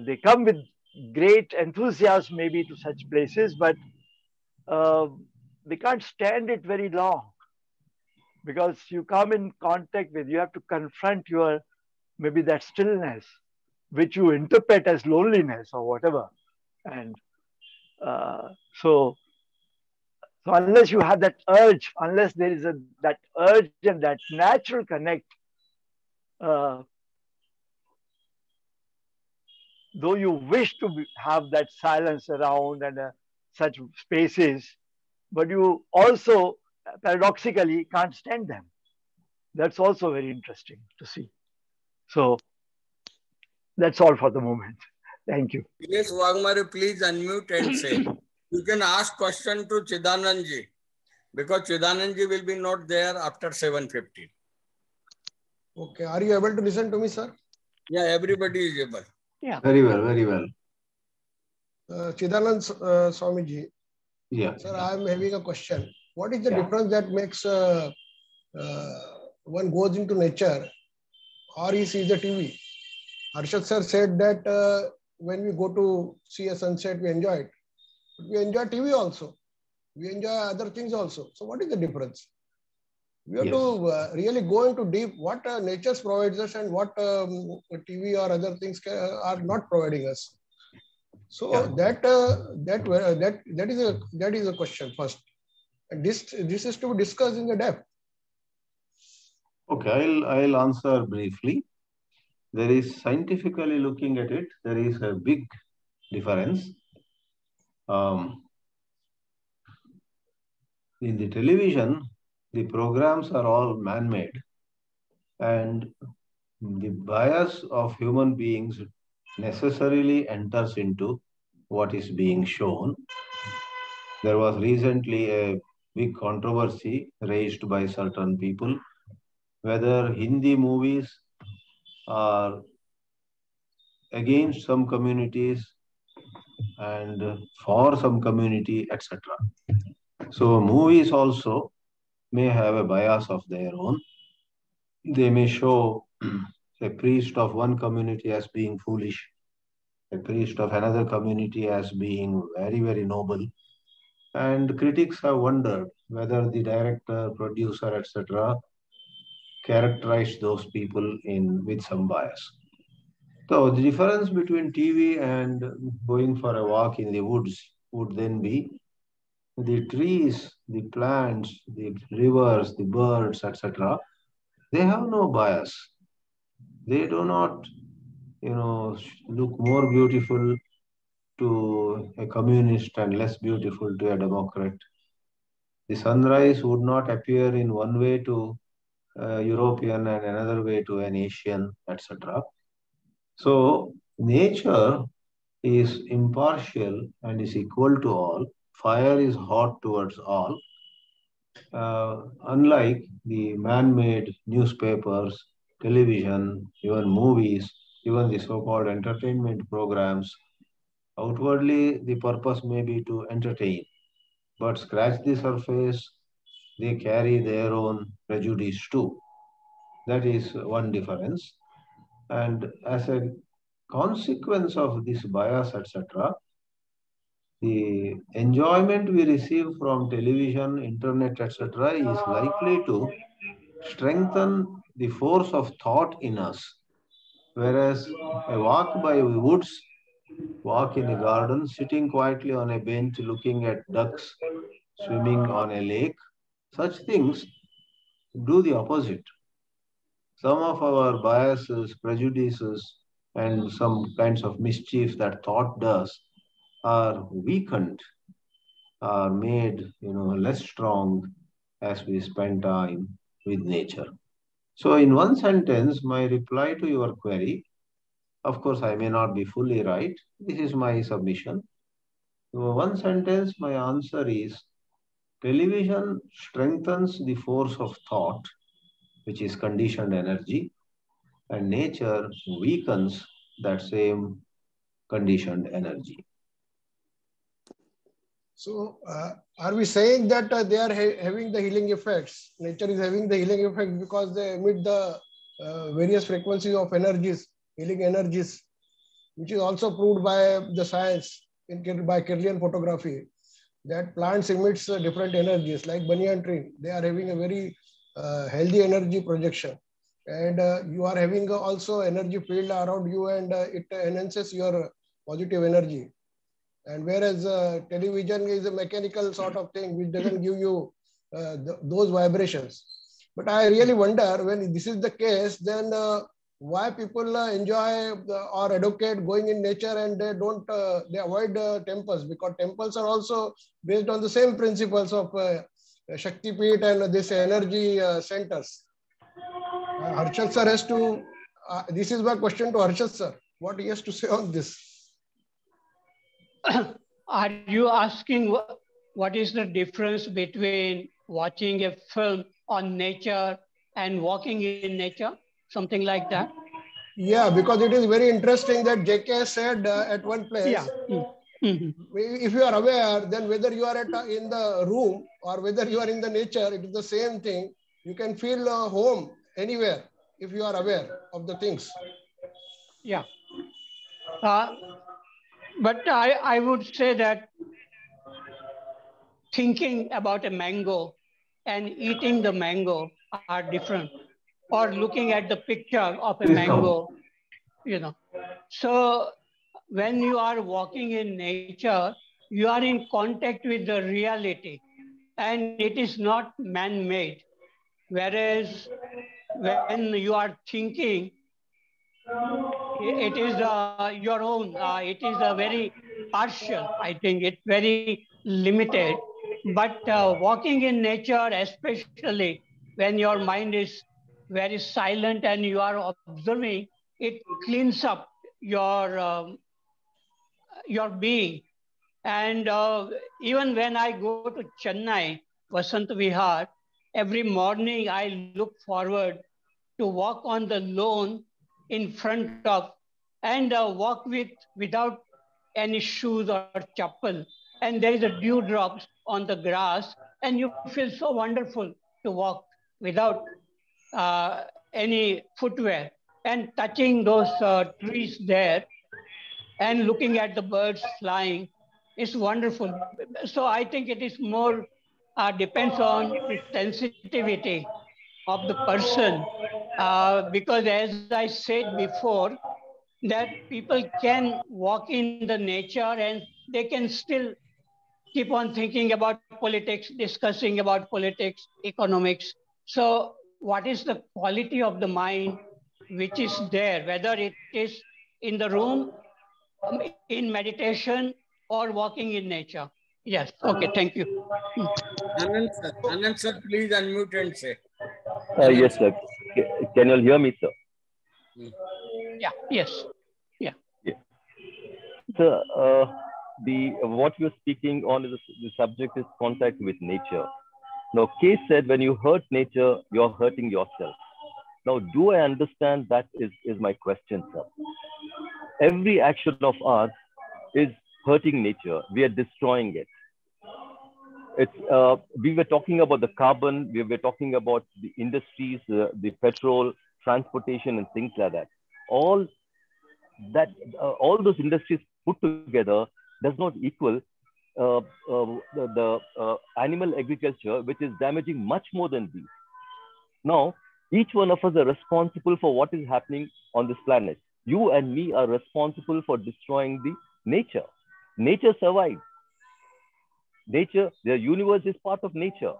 They come with great enthusiasm maybe to such places, but uh, they can't stand it very long because you come in contact with, you have to confront your maybe that stillness, which you interpret as loneliness or whatever. And uh, so, so unless you have that urge, unless there is that urge and that natural connect, uh, though you wish to have that silence around and such spaces, but you also paradoxically can't stand them. That's also very interesting to see. So that's all for the moment. Thank you. Dinesh Waghmare, please unmute and say. You can ask question to Chidanandji because Chidanandji will be not there after 7:15. Okay, are you able to listen to me, sir? Yeah, everybody is able. Yeah. Very well, very well. Chidanand Swamiji. Yeah. Sir, I am having a question. What is the Yeah. difference that makes one goes into nature or he sees the TV? Harshad sir said that when we go to see a sunset, we enjoy it. But we enjoy TV also. We enjoy other things also. So what is the difference? We have to really go into deep what nature provides us and what TV or other things are not providing us. So that is a question first. And this is to be discussed in the depth. Okay, I'll answer briefly. There is, scientifically looking at it, there is a big difference. In the television, the programs are all man-made, and the bias of human beings necessarily enters into what is being shown. There was recently a big controversy raised by certain people whether Hindi movies are against some communities and for some community, etc. So movies also may have a bias of their own. They may show a priest of one community as being foolish, a priest of another community as being very, very noble. And critics have wondered whether the director, producer, etc. characterized those people with some bias. So the difference between TV and going for a walk in the woods would then be the trees, the plants, the rivers, the birds, etc. They have no bias. They do not, look more beautiful to a communist and less beautiful to a Democrat. The sunrise would not appear in one way to a European and another way to an Asian, etc. So nature is impartial and is equal to all. Fire is hot towards all. Unlike the man-made newspapers, television, even movies, even the so-called entertainment programs, outwardly the purpose may be to entertain, but scratch the surface, they carry their own prejudice too. That is one difference. And as a consequence of this bias, etc., the enjoyment we receive from television, internet, etc., is likely to strengthen the force of thought in us. Whereas a walk by woods, walk in a garden, sitting quietly on a bench looking at ducks swimming on a lake, such things do the opposite. Some of our biases, prejudices, and some kinds of mischief that thought does are weakened, are made less strong as we spend time with nature. So in one sentence, my reply to your query, of course, I may not be fully right. This is my submission. So one sentence, my answer is television strengthens the force of thought, which is conditioned energy, and nature weakens that same conditioned energy. So are we saying that they are having the healing effects? Nature is having the healing effect because they emit the various frequencies of energies, healing energies, which is also proved by the science by Kirlian photography, that plants emits different energies like banyan tree. They are having a very healthy energy projection. And you are having also energy field around you and it enhances your positive energy. And whereas television is a mechanical sort of thing which doesn't give you those vibrations. But I really wonder when this is the case, then why people enjoy or advocate going in nature and they don't, they avoid temples, because temples are also based on the same principles of Shakti Pit and this energy centers. Harshad sir has to, this is my question to Harshad sir. What he has to say on this? Are you asking what is the difference between watching a film on nature and walking in nature? Something like that? Yeah, because it is very interesting that JK said at one place, Yeah. Mm-hmm. if you are aware, then whether you are in the room or whether you are in the nature, it is the same thing. You can feel home anywhere if you are aware of the things. Yeah. Uh, but I would say that thinking about a mango and eating the mango are different, or looking at the picture of a Please come. mango, you know. So when you are walking in nature, you are in contact with the reality and it is not man-made. Whereas when you are thinking, it is your own, it is a very partial, I think it's very limited. But walking in nature, especially when your mind is very silent and you are observing, it cleans up your being. And even when I go to Chennai, Vasant Vihar, every morning I look forward to walk on the lawn in front of and walk without any shoes or chappal. And there is a dewdrops on the grass, and you feel so wonderful to walk without any footwear and touching those trees there and looking at the birds flying is wonderful. So I think it is more depends on the sensitivity of the person, because as I said before, that people can walk in the nature and they can still keep on thinking about politics, discussing about politics, economics. So what is the quality of the mind which is there, whether it is in the room, in meditation, or walking in nature? Yes. Okay. Thank you. Hmm. Anand sir, please unmute and say. Anand Yes, sir. sir. Can you all hear me, sir? Yeah. Yes. Yeah. Yeah. So, the what you're speaking on is the subject is contact with nature. Now, Keats said, when you hurt nature, you're hurting yourself. Now, do I understand that is my question, sir? Every action of ours is hurting nature. We are destroying it. We were talking about the carbon, we were talking about the industries, the petrol, transportation, and things like that. All that, all those industries put together does not equal the animal agriculture, which is damaging much more than these. Now, each one of us are responsible for what is happening on this planet. You and me are responsible for destroying the nature. Nature survives. Nature, the universe is part of nature.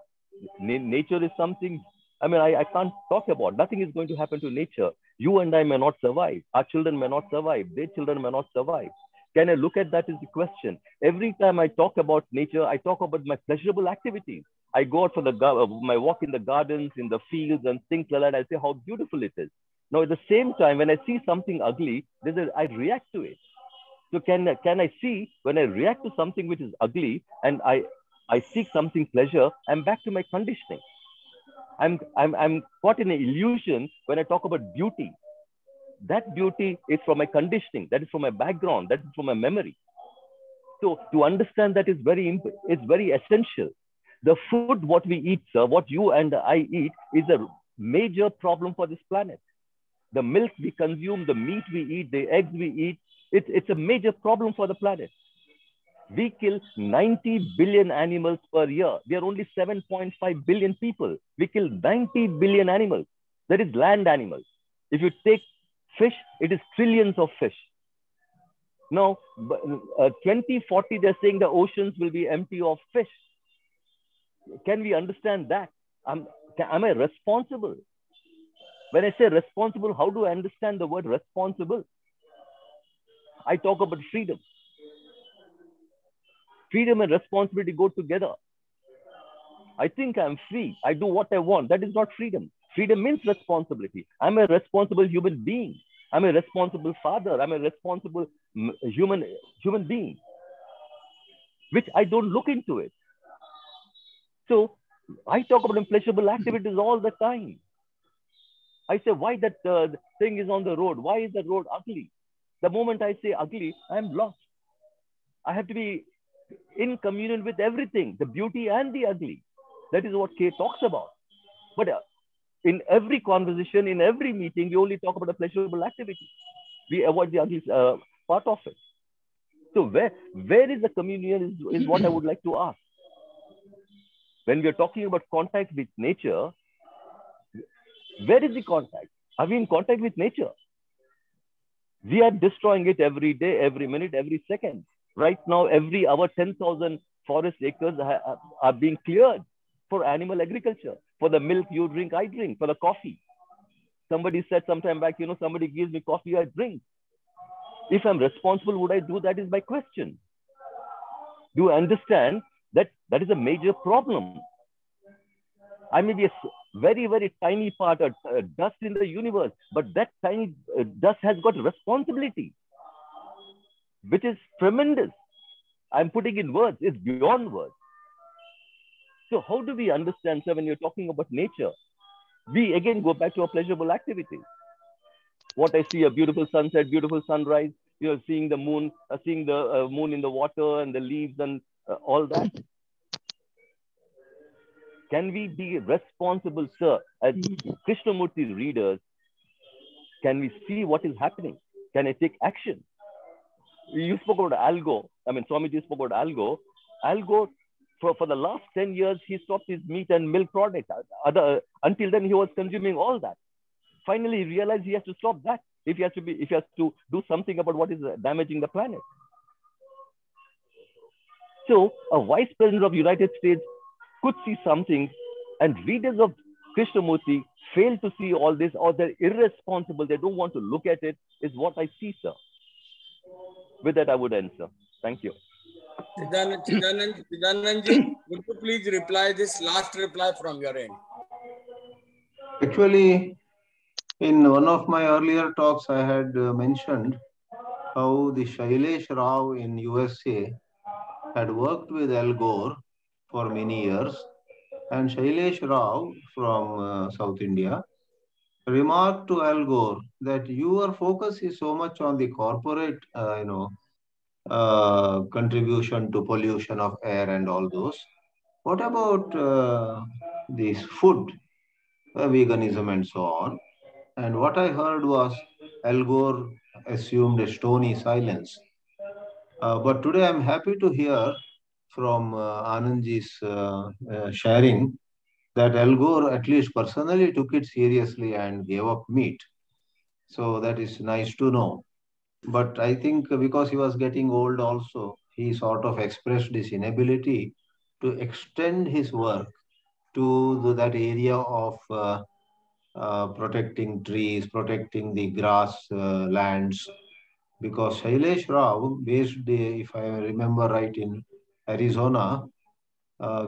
Nature is something, I mean, I can't talk about. Nothing is going to happen to nature. You and I may not survive. Our children may not survive. Their children may not survive. Can I look at that as a question? Every time I talk about nature, I talk about my pleasurable activities. I go out for my walk in the gardens, in the fields, and things like that. I say how beautiful it is. Now, at the same time, when I see something ugly, I react to it. So can I see, when I react to something which is ugly and I seek something pleasure, I'm back to my conditioning. I'm caught in an illusion when I talk about beauty. That beauty is from my conditioning. That is from my background. That is from my memory. So to understand that is very essential. The food what we eat, sir, what you and I eat, is a major problem for this planet. The milk we consume, the meat we eat, the eggs we eat, it's a major problem for the planet. We kill 90 billion animals per year. We are only 7.5 billion people. We kill 90 billion animals. That is land animals. If you take fish, it is trillions of fish. Now, 2040, they're saying the oceans will be empty of fish. Can we understand that? Am I responsible? When I say responsible, how do I understand the word responsible? I talk about freedom. Freedom and responsibility go together. I think I'm free. I do what I want. That is not freedom. Freedom means responsibility. I'm a responsible human being. I'm a responsible father. I'm a responsible human being, which I don't look into it. So I talk about pleasurable activities all the time. I say, why that thing is on the road? Why is the road ugly? The moment I say ugly, I'm lost. I have to be in communion with everything, the beauty and the ugly. That is what Kate talks about. But in every conversation, in every meeting, we only talk about a pleasurable activity. We avoid the ugly part of it. So where is the communion is what I would like to ask. When we are talking about contact with nature, where is the contact? Are we in contact with nature? We are destroying it every day, every minute, every second. Right now, every hour, 10,000 forest acres are being cleared for animal agriculture. For the milk you drink, I drink. For the coffee. Somebody said sometime back, somebody gives me coffee, I drink. If I'm responsible, would I do that is my question. Do you understand that that is a major problem? I may be a very, very tiny part of dust in the universe, but that tiny dust has got responsibility, which is tremendous. I'm putting in words, it's beyond words. So how do we understand, sir, when you're talking about nature? We again go back to our pleasurable activities. What I see, a beautiful sunset, beautiful sunrise, seeing the moon, moon in the water and the leaves and all that. Can we be responsible, sir, as Krishnamurti's readers? Can we see what is happening? Can I take action? You spoke about Algo. I mean, Swamiji spoke about Algo. Algo, for the last 10 years, he stopped his meat and milk products. Until then, he was consuming all that. Finally, he realized he has to stop that if he has to do something about what is damaging the planet. So, a vice president of the United States could see something, and readers of Krishnamurti fail to see all this, or they're irresponsible. They don't want to look at it, is what I see, sir. With that, I would answer. Thank you. Chidanandji, would you please reply this last reply from your end? Actually, in one of my earlier talks, I had mentioned how the Shailesh Rao in USA had worked with Al Gore for many years, and Shailesh Rao from South India remarked to Al Gore that your focus is so much on the corporate, contribution to pollution of air and all those. What about this food, veganism and so on? And what I heard was Al Gore assumed a stony silence. But today I'm happy to hear from Anandji's sharing that Al Gore at least personally took it seriously and gave up meat. So that is nice to know. But I think because he was getting old also, he sort of expressed his inability to extend his work to that area of protecting trees, protecting the grass lands. Because Shailesh Rao, based, if I remember right, in Arizona,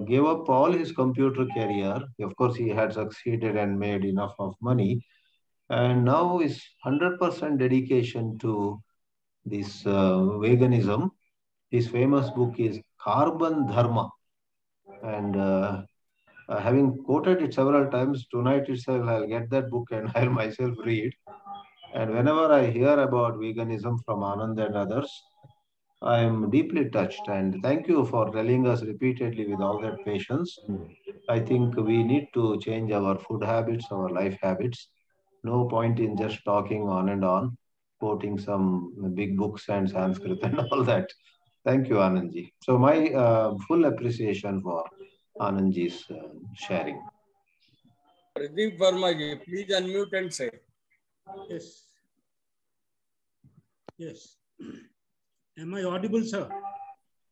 gave up all his computer career. Of course, he had succeeded and made enough of money. And now is 100% dedication to this veganism. His famous book is Carbon Dharma. And having quoted it several times, tonight itself I'll get that book and I'll myself read. And whenever I hear about veganism from Anand and others, I am deeply touched. And thank you for telling us repeatedly with all that patience. I think we need to change our food habits, our life habits. No point in just talking on and on, quoting some big books and Sanskrit and all that. Thank you, Anandji. So my full appreciation for Anandji's sharing. Pradeep Verma, please unmute and say. Yes. Yes. Am I audible, sir?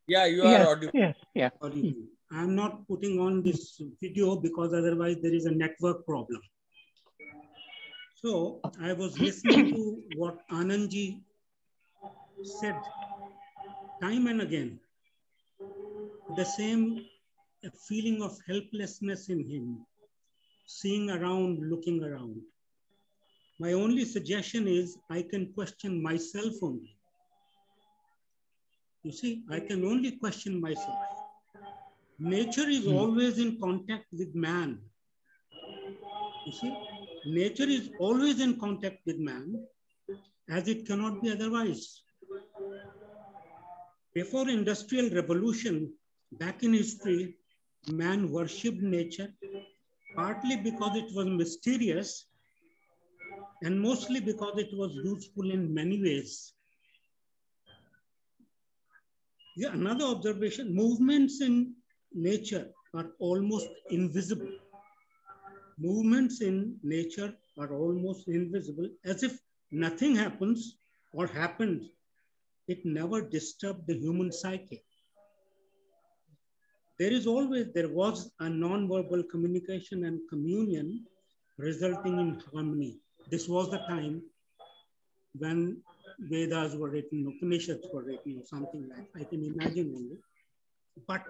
Yeah, you are audible. Yes, yeah. Audible. I am not putting on this video because otherwise there is a network problem. So I was listening to what Anandji said time and again. The same feeling of helplessness in him. seeing around, looking around. My only suggestion is I can question myself only. You see, I can only question myself. Nature is always in contact with man. You see, nature is always in contact with man, as it cannot be otherwise. Before industrial revolution, back in history, man worshipped nature, partly because it was mysterious and mostly because it was useful in many ways. Yeah, another observation, movements in nature are almost invisible. Movements in nature are almost invisible, as if nothing happens or happened. It never disturbed the human psyche. There was a non-verbal communication and communion resulting in harmony. This was the time when Vedas were written, Upanishads were written, or something like that. I can imagine only. But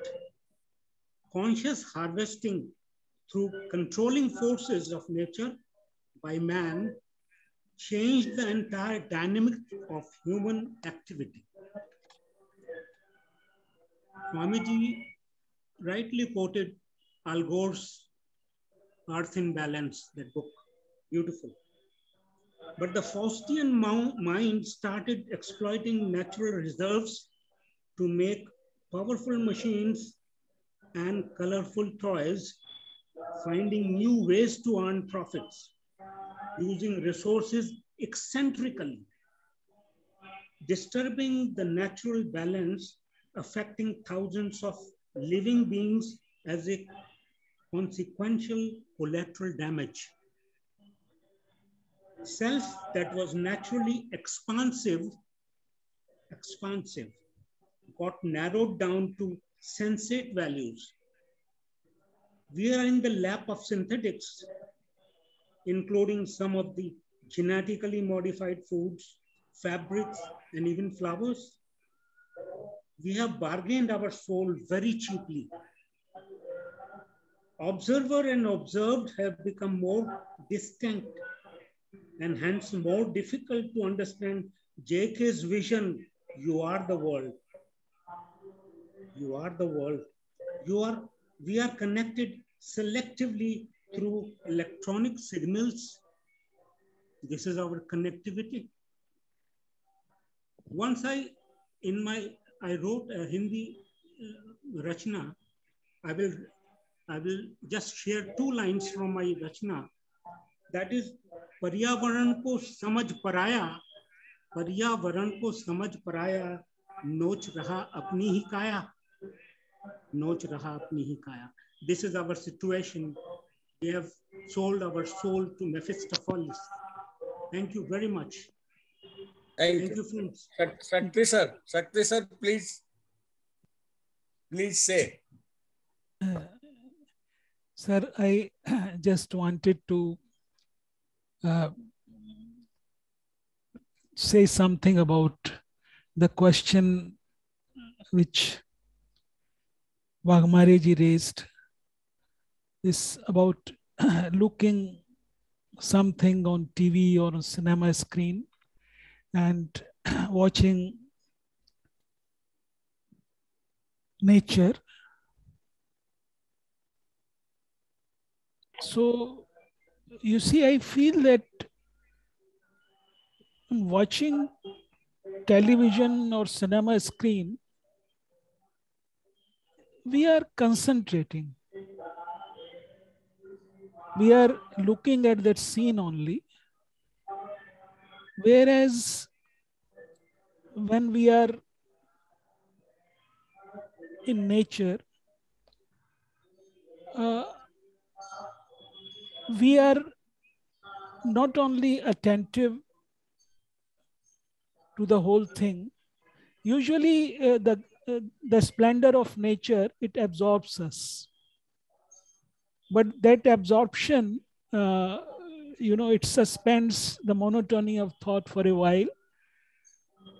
conscious harvesting through controlling forces of nature by man changed the entire dynamic of human activity. Swamiji rightly quoted Al Gore's Earth in Balance, that book, beautiful. But the Faustian mind started exploiting natural reserves to make powerful machines and colorful toys, finding new ways to earn profits, using resources eccentrically, disturbing the natural balance, affecting thousands of living beings as a consequential collateral damage. Self that was naturally expansive, got narrowed down to sensate values. We are in the lap of synthetics, including some of the genetically modified foods, fabrics, and even flowers. We have bargained our soul very cheaply. Observer and observed have become more distinct and hence more difficult to understand J.K.'s vision, you are the world. You are the world. We are connected selectively through electronic signals. This is our connectivity. Once I wrote a Hindi rachna. I will just share 2 lines from my rachna. That is, पर्यावरण को समझ पराया, नोच रहा अपनी ही काया. This is our situation. We have sold our soul to Mephistopheles. Thank you very much. Thank you, friends. Shakti sir, please say. Sir, I just wanted to say something about the question which Waghmare ji raised, is about looking something on TV or on cinema screen and watching nature. So you see, I feel that watching television or cinema screen, we are concentrating. We are looking at that scene only. Whereas when we are in nature, we are not only attentive to the whole thing. Usually the splendor of nature, it absorbs us. But that absorption, it suspends the monotony of thought for a while.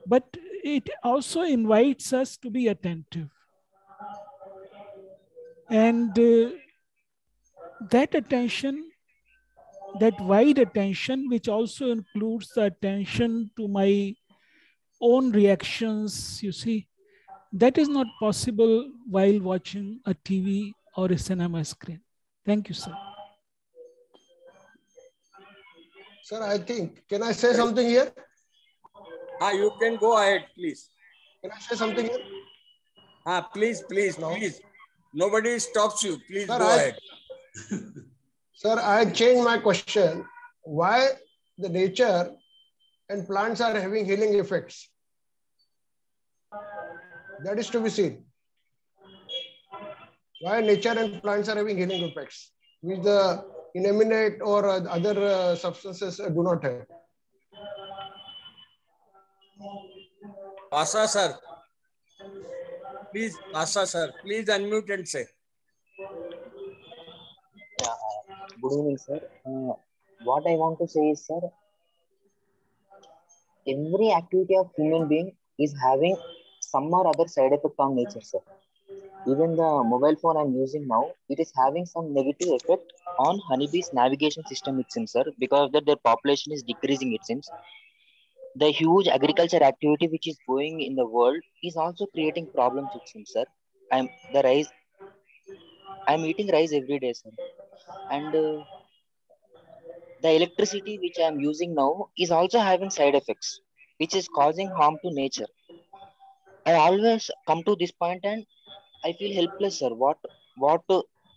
But it also invites us to be attentive. And that attention, that wide attention, which also includes the attention to my own reactions, you see, that is not possible while watching a TV or a cinema screen. Thank you, sir. Sir, I think, can I say something here? You can go ahead, please. Can I say something here? Please. Nobody stops you. Please Sir, go ahead. Sir, I changed my question. Why the nature and plants are having healing effects? That is to be seen. Why nature and plants are having healing effects, which the inanimate or other substances do not have. Pasha sir. Please, Pasha sir, please unmute and say. Good evening, sir. What I want to say is, sir, every activity of human being is having some or other side effect on nature, sir. Even the mobile phone I'm using now, it is having some negative effect on honeybees navigation system, it seems, sir. Because of that, their population is decreasing, it seems. The huge agriculture activity which is going in the world is also creating problems, it seems, sir. I'm eating rice every day, sir. And the electricity which I am using now is also having side effects, which is causing harm to nature. I always come to this point and I feel helpless, sir. What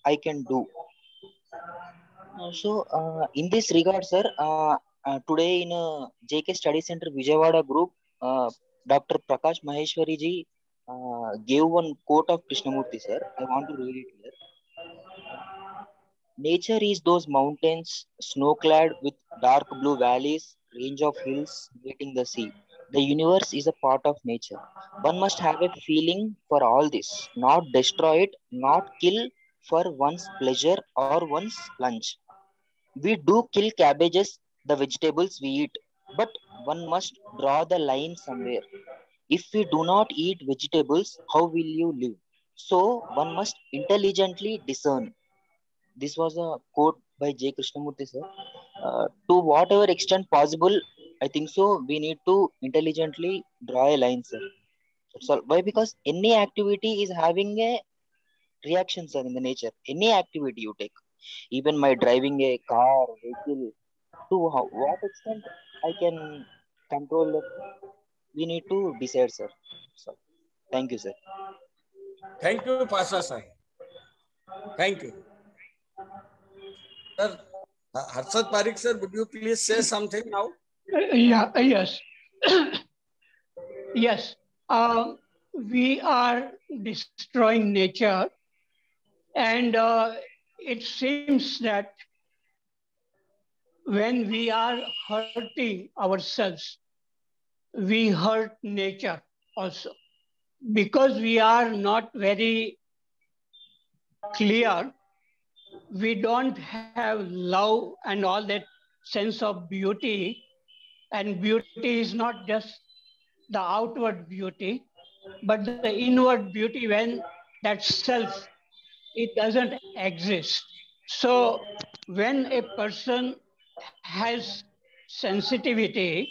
I can do? In this regard, sir, today in JK Study Center Vijayawada group, Dr. Prakash Maheshwari ji gave one quote of Krishnamurti, sir. I want to read it here. Nature is those mountains, snow-clad with dark blue valleys, range of hills meeting the sea. The universe is a part of nature. One must have a feeling for all this, not destroy it, not kill for one's pleasure or one's lunch. We do kill cabbages, the vegetables we eat, but one must draw the line somewhere. If we do not eat vegetables, how will you live? So one must intelligently discern. This was a quote by J. Krishnamurti, sir. To whatever extent possible, I think so, we need to intelligently draw a line, sir. That's all. Why? Because any activity is having a reaction, sir, in the nature. Any activity you take. Even my driving a car, vehicle, to what extent I can control that, we need to decide, sir. So, thank you, sir. Thank you, Pasha sir. Thank you. Sir, Harshad Parikh sir, would you please say something now? Yes. Yes. We are destroying nature, and it seems that when we are hurting ourselves, we hurt nature also. Because we are not very clear, we don't have love and all that sense of beauty. And beauty is not just the outward beauty, but the inward beauty when that self, it doesn't exist. So when a person has sensitivity,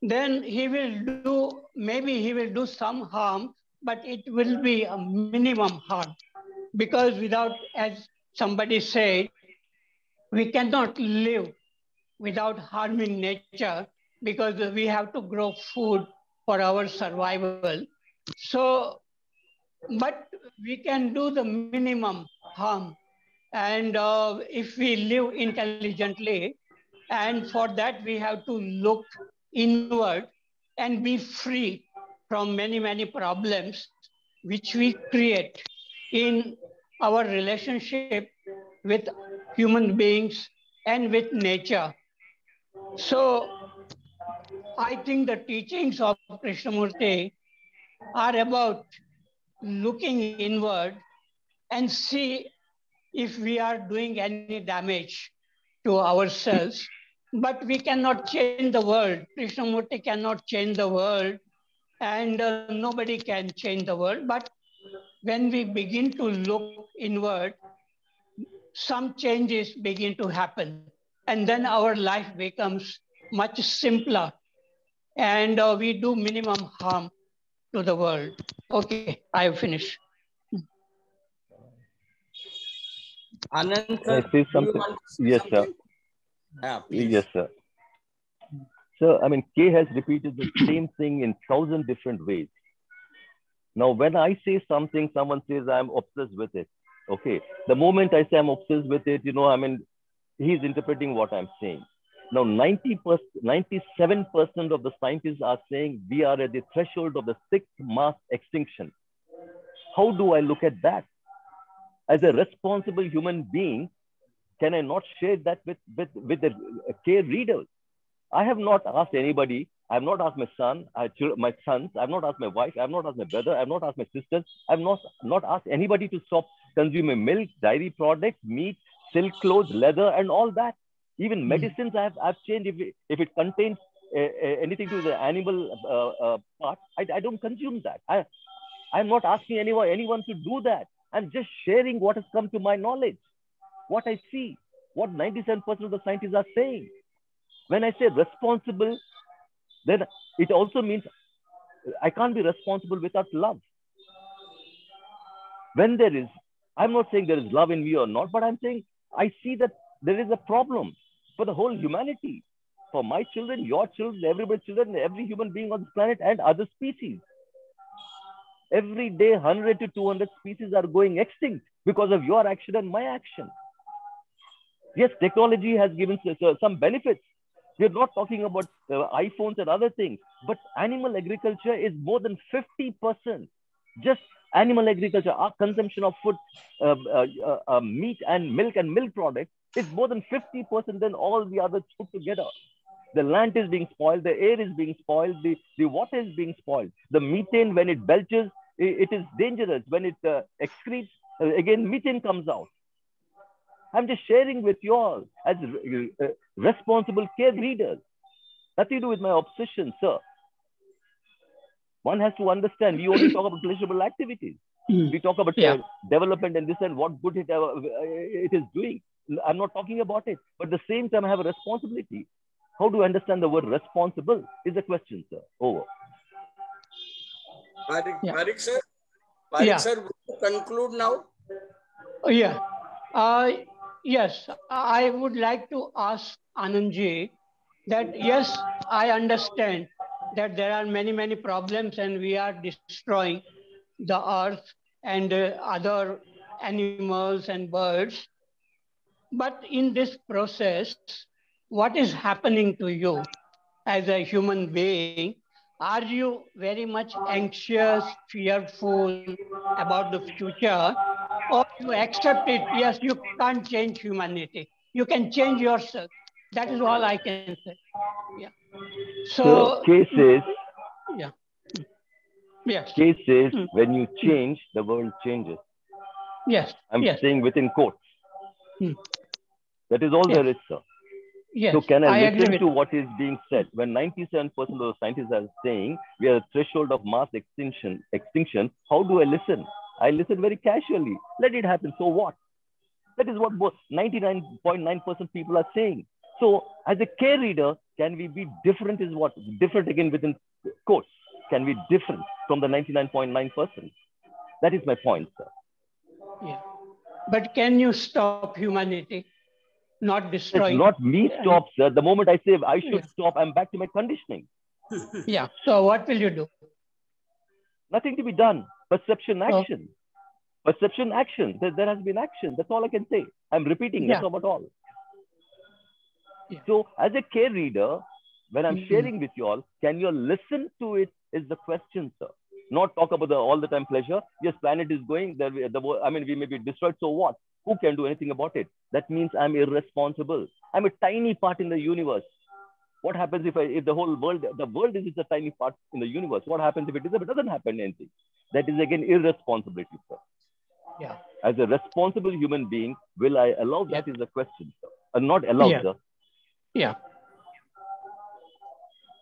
then he will do, maybe he will do some harm, but it will be a minimum harm. Because without, as somebody said, we cannot live without harming nature because we have to grow food for our survival. So, but we can do the minimum harm. And if we live intelligently, and for that we have to look inward and be free from many, many problems which we create in our relationship with human beings and with nature. So I think the teachings of Krishnamurti are about looking inward and see if we are doing any damage to ourselves. But we cannot change the world. Krishnamurti cannot change the world, and nobody can change the world. But when we begin to look inward, some changes begin to happen. And then our life becomes much simpler and we do minimum harm to the world. Okay, I have finished. Anand Can I sir, say do you something? want to say Yes, sir. something? Yeah, please. Yes, sir. So, I mean, K has repeated the same thing in 1,000 different ways. Now, when I say something, someone says I'm obsessed with it. Okay. The moment I say I'm obsessed with it, I mean, he's interpreting what I'm saying. Now, 97% of the scientists are saying we are at the threshold of the sixth mass extinction. How do I look at that? As a responsible human being, can I not share that with the care readers? I have not asked anybody. I have not asked my son, my sons. I have not asked my wife. I have not asked my brother. I have not asked my sisters. I have not asked anybody to stop consuming milk, dairy products, meat, silk clothes, leather, and all that. Even medicines, I've changed. If it contains anything to the animal part, I don't consume that. I'm not asking anyone to do that. I'm just sharing what has come to my knowledge, what I see, what 97% of the scientists are saying. When I say responsible, then it also means I can't be responsible without love. When I'm not saying there is love in me or not, but I'm saying I see that there is a problem for the whole humanity, for my children, your children, everybody's children, every human being on this planet and other species. Every day, 100 to 200 species are going extinct because of your action and my action. Yes, technology has given some benefits. We're not talking about iPhones and other things, but animal agriculture is more than 50%. Just animal agriculture, our consumption of food, meat and milk products is more than 50% than all the others put together. The land is being spoiled, the air is being spoiled, the water is being spoiled. The methane, when it belches, it is dangerous. When it excretes, again, methane comes out. I'm just sharing with you all as responsible care readers. Nothing to do with my obsession, sir. One has to understand, we only talk about pleasurable activities. We talk about development and this and what good it is doing. I'm not talking about it, but at the same time, I have a responsibility. How do you understand the word responsible is a question, sir. Over. Parik sir, will you conclude now? Yeah. Yes, I would like to ask Anandji that yes, I understand that there are many problems and we are destroying the earth and other animals and birds. But in this process, what is happening to you as a human being? Are you very much anxious, fearful about the future, or you accept it? Yes, you can't change humanity. You can change yourself. That is all I can say. Yeah. So, cases. Yeah. Yes. Cases, when you change, the world changes. Yes. I'm saying within quotes. That is all there is, sir. Yes, so can I listen to what is being said? When 97% of the scientists are saying we are at the threshold of mass extinction, how do I listen? I listen very casually. Let it happen. So what? That is what 99.9% people are saying. So as a care reader, can we be different is what? Different again within quotes. Can we different from the 99.9%? That is my point, sir. Yeah. But can you stop humanity? Not destroying. It's not me stop, sir. The moment I say I should stop, I'm back to my conditioning. Yeah. So what will you do? Nothing to be done. Perception, action. Perception, action. There has been action. That's all I can say. I'm repeating. That's not all. Yeah. So as a care reader, when I'm sharing with you all, can you listen to it is the question, sir. Not talk about the all the time pleasure. Yes, planet is going. We may be destroyed. So what? Who can do anything about it? That means I'm irresponsible. I'm a tiny part in the universe. What happens if the whole world, the world is a tiny part in the universe? What happens if it doesn't happen anything? That is again irresponsibility, sir. Yeah. As a responsible human being, will I allow that is the question, sir. Not allow, sir. Yeah.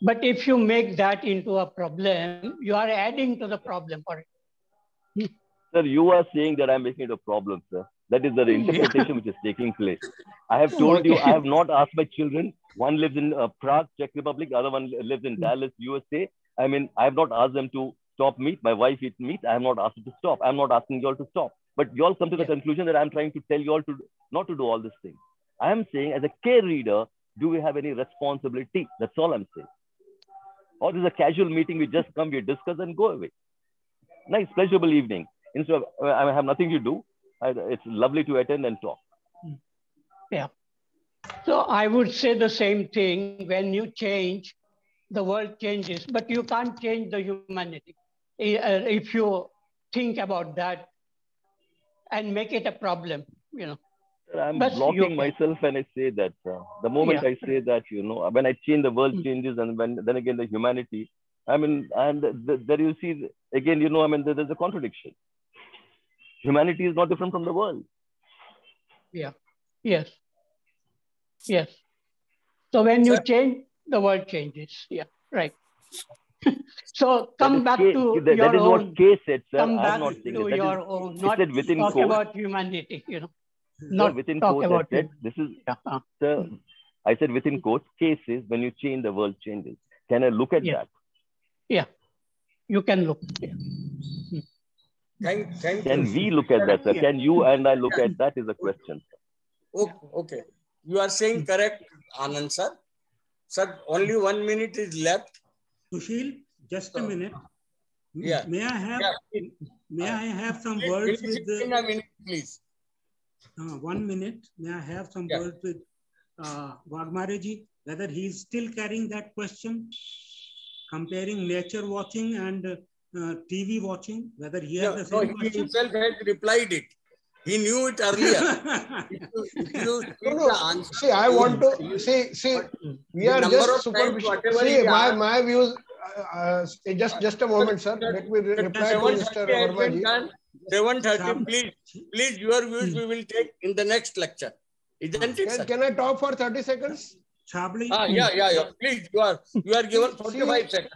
But if you make that into a problem, you are adding to the problem for it. Sir, you are saying that I'm making it a problem, sir. That is the interpretation which is taking place. I have told you, I have not asked my children. One lives in Prague, Czech Republic. The other one lives in Dallas, USA. I mean, I have not asked them to stop meat. My wife eats meat. I have not asked them to stop. I'm not asking you all to stop. But you all come to the conclusion that I'm trying to tell you all to not to do all these things. I am saying, as a care reader, do we have any responsibility? That's all I'm saying. Or this is a casual meeting. We just come, we discuss and go away. Nice, pleasurable evening. Instead of, I have nothing to do. It's lovely to attend and talk. Yeah. So I would say the same thing. When you change, the world changes, but you can't change the humanity. If you think about that and make it a problem, you know. I'm blocking myself when I say that. The moment I say that, you know, when I change, the world changes, and then again the humanity. I mean, and there you see again, you know, I mean, there's a contradiction. Humanity is not different from the world. Yeah. Yes. Yes. So when you change, the world changes. Yeah. Right. So come back to your own. That is what K said, sir. Come I'm back not saying to your own. Not within talk quotes. about humanity. You know. Not within talk quotes. about I said this is. Sir, I said within quotes. K says when you change, the world changes. Can I look at that? Yeah. You can look. Yeah. Can we look at that, sir? Can you and I look at that is a question. Okay. You are saying correct, Anand sir. Sir, only 1 minute is left. Sushil, just a minute. Yeah. May I have some words with in a minute, please. 1 minute. May I have some words with Waghmare ji, whether he is still carrying that question, comparing nature watching and TV watching, whether he has the same question? He himself has replied it. He knew it earlier. See, I want to see. We are just superficial. See, my views. Just a moment, sir. Let me reply to Mr. Verma ji. 7:30, please, your views we will take in the next lecture. Isn't it, sir? Can I talk for 30 seconds? Chabli. Yeah. Please, you are given 45 seconds.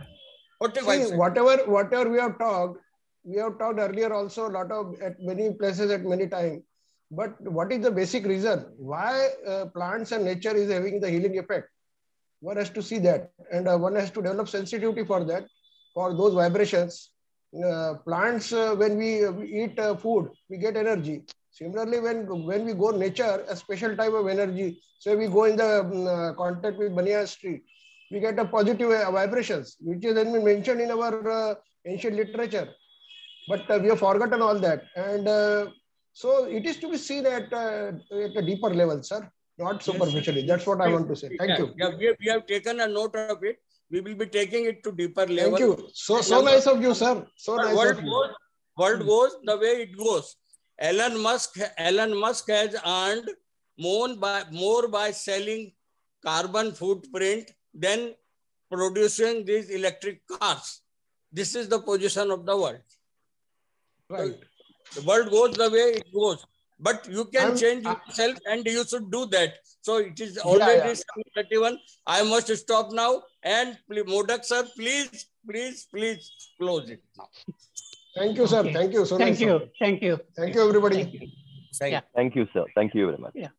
45 seconds. Whatever we have talked earlier also at many places at many times. But what is the basic reason why plants and nature is having the healing effect? One has to see that, and one has to develop sensitivity for that, for those vibrations. Plants, when we eat food, we get energy. Similarly, when we go nature, a special type of energy. So we go in the contact with Banyan tree, we get a positive vibrations, which is then mentioned in our ancient literature. But we have forgotten all that, and so it is to be seen at a deeper level, sir, not superficially. That's what I want to say. Thank you. Yeah, we have taken a note of it. We will be taking it to deeper level. Thank you. So nice of you, sir. So nice of you. World goes the way it goes. Elon Musk has earned more by selling carbon footprint than producing these electric cars. This is the position of the world. Right. The world goes the way it goes. But you can change yourself, and you should do that. So it is already 7:31. I must stop now. And Modak sir, please close it now. Thank you, sir. Thank you. So Thank you. Thank you. Thank you, everybody. Thank you, sir. Thank you very much. Yeah.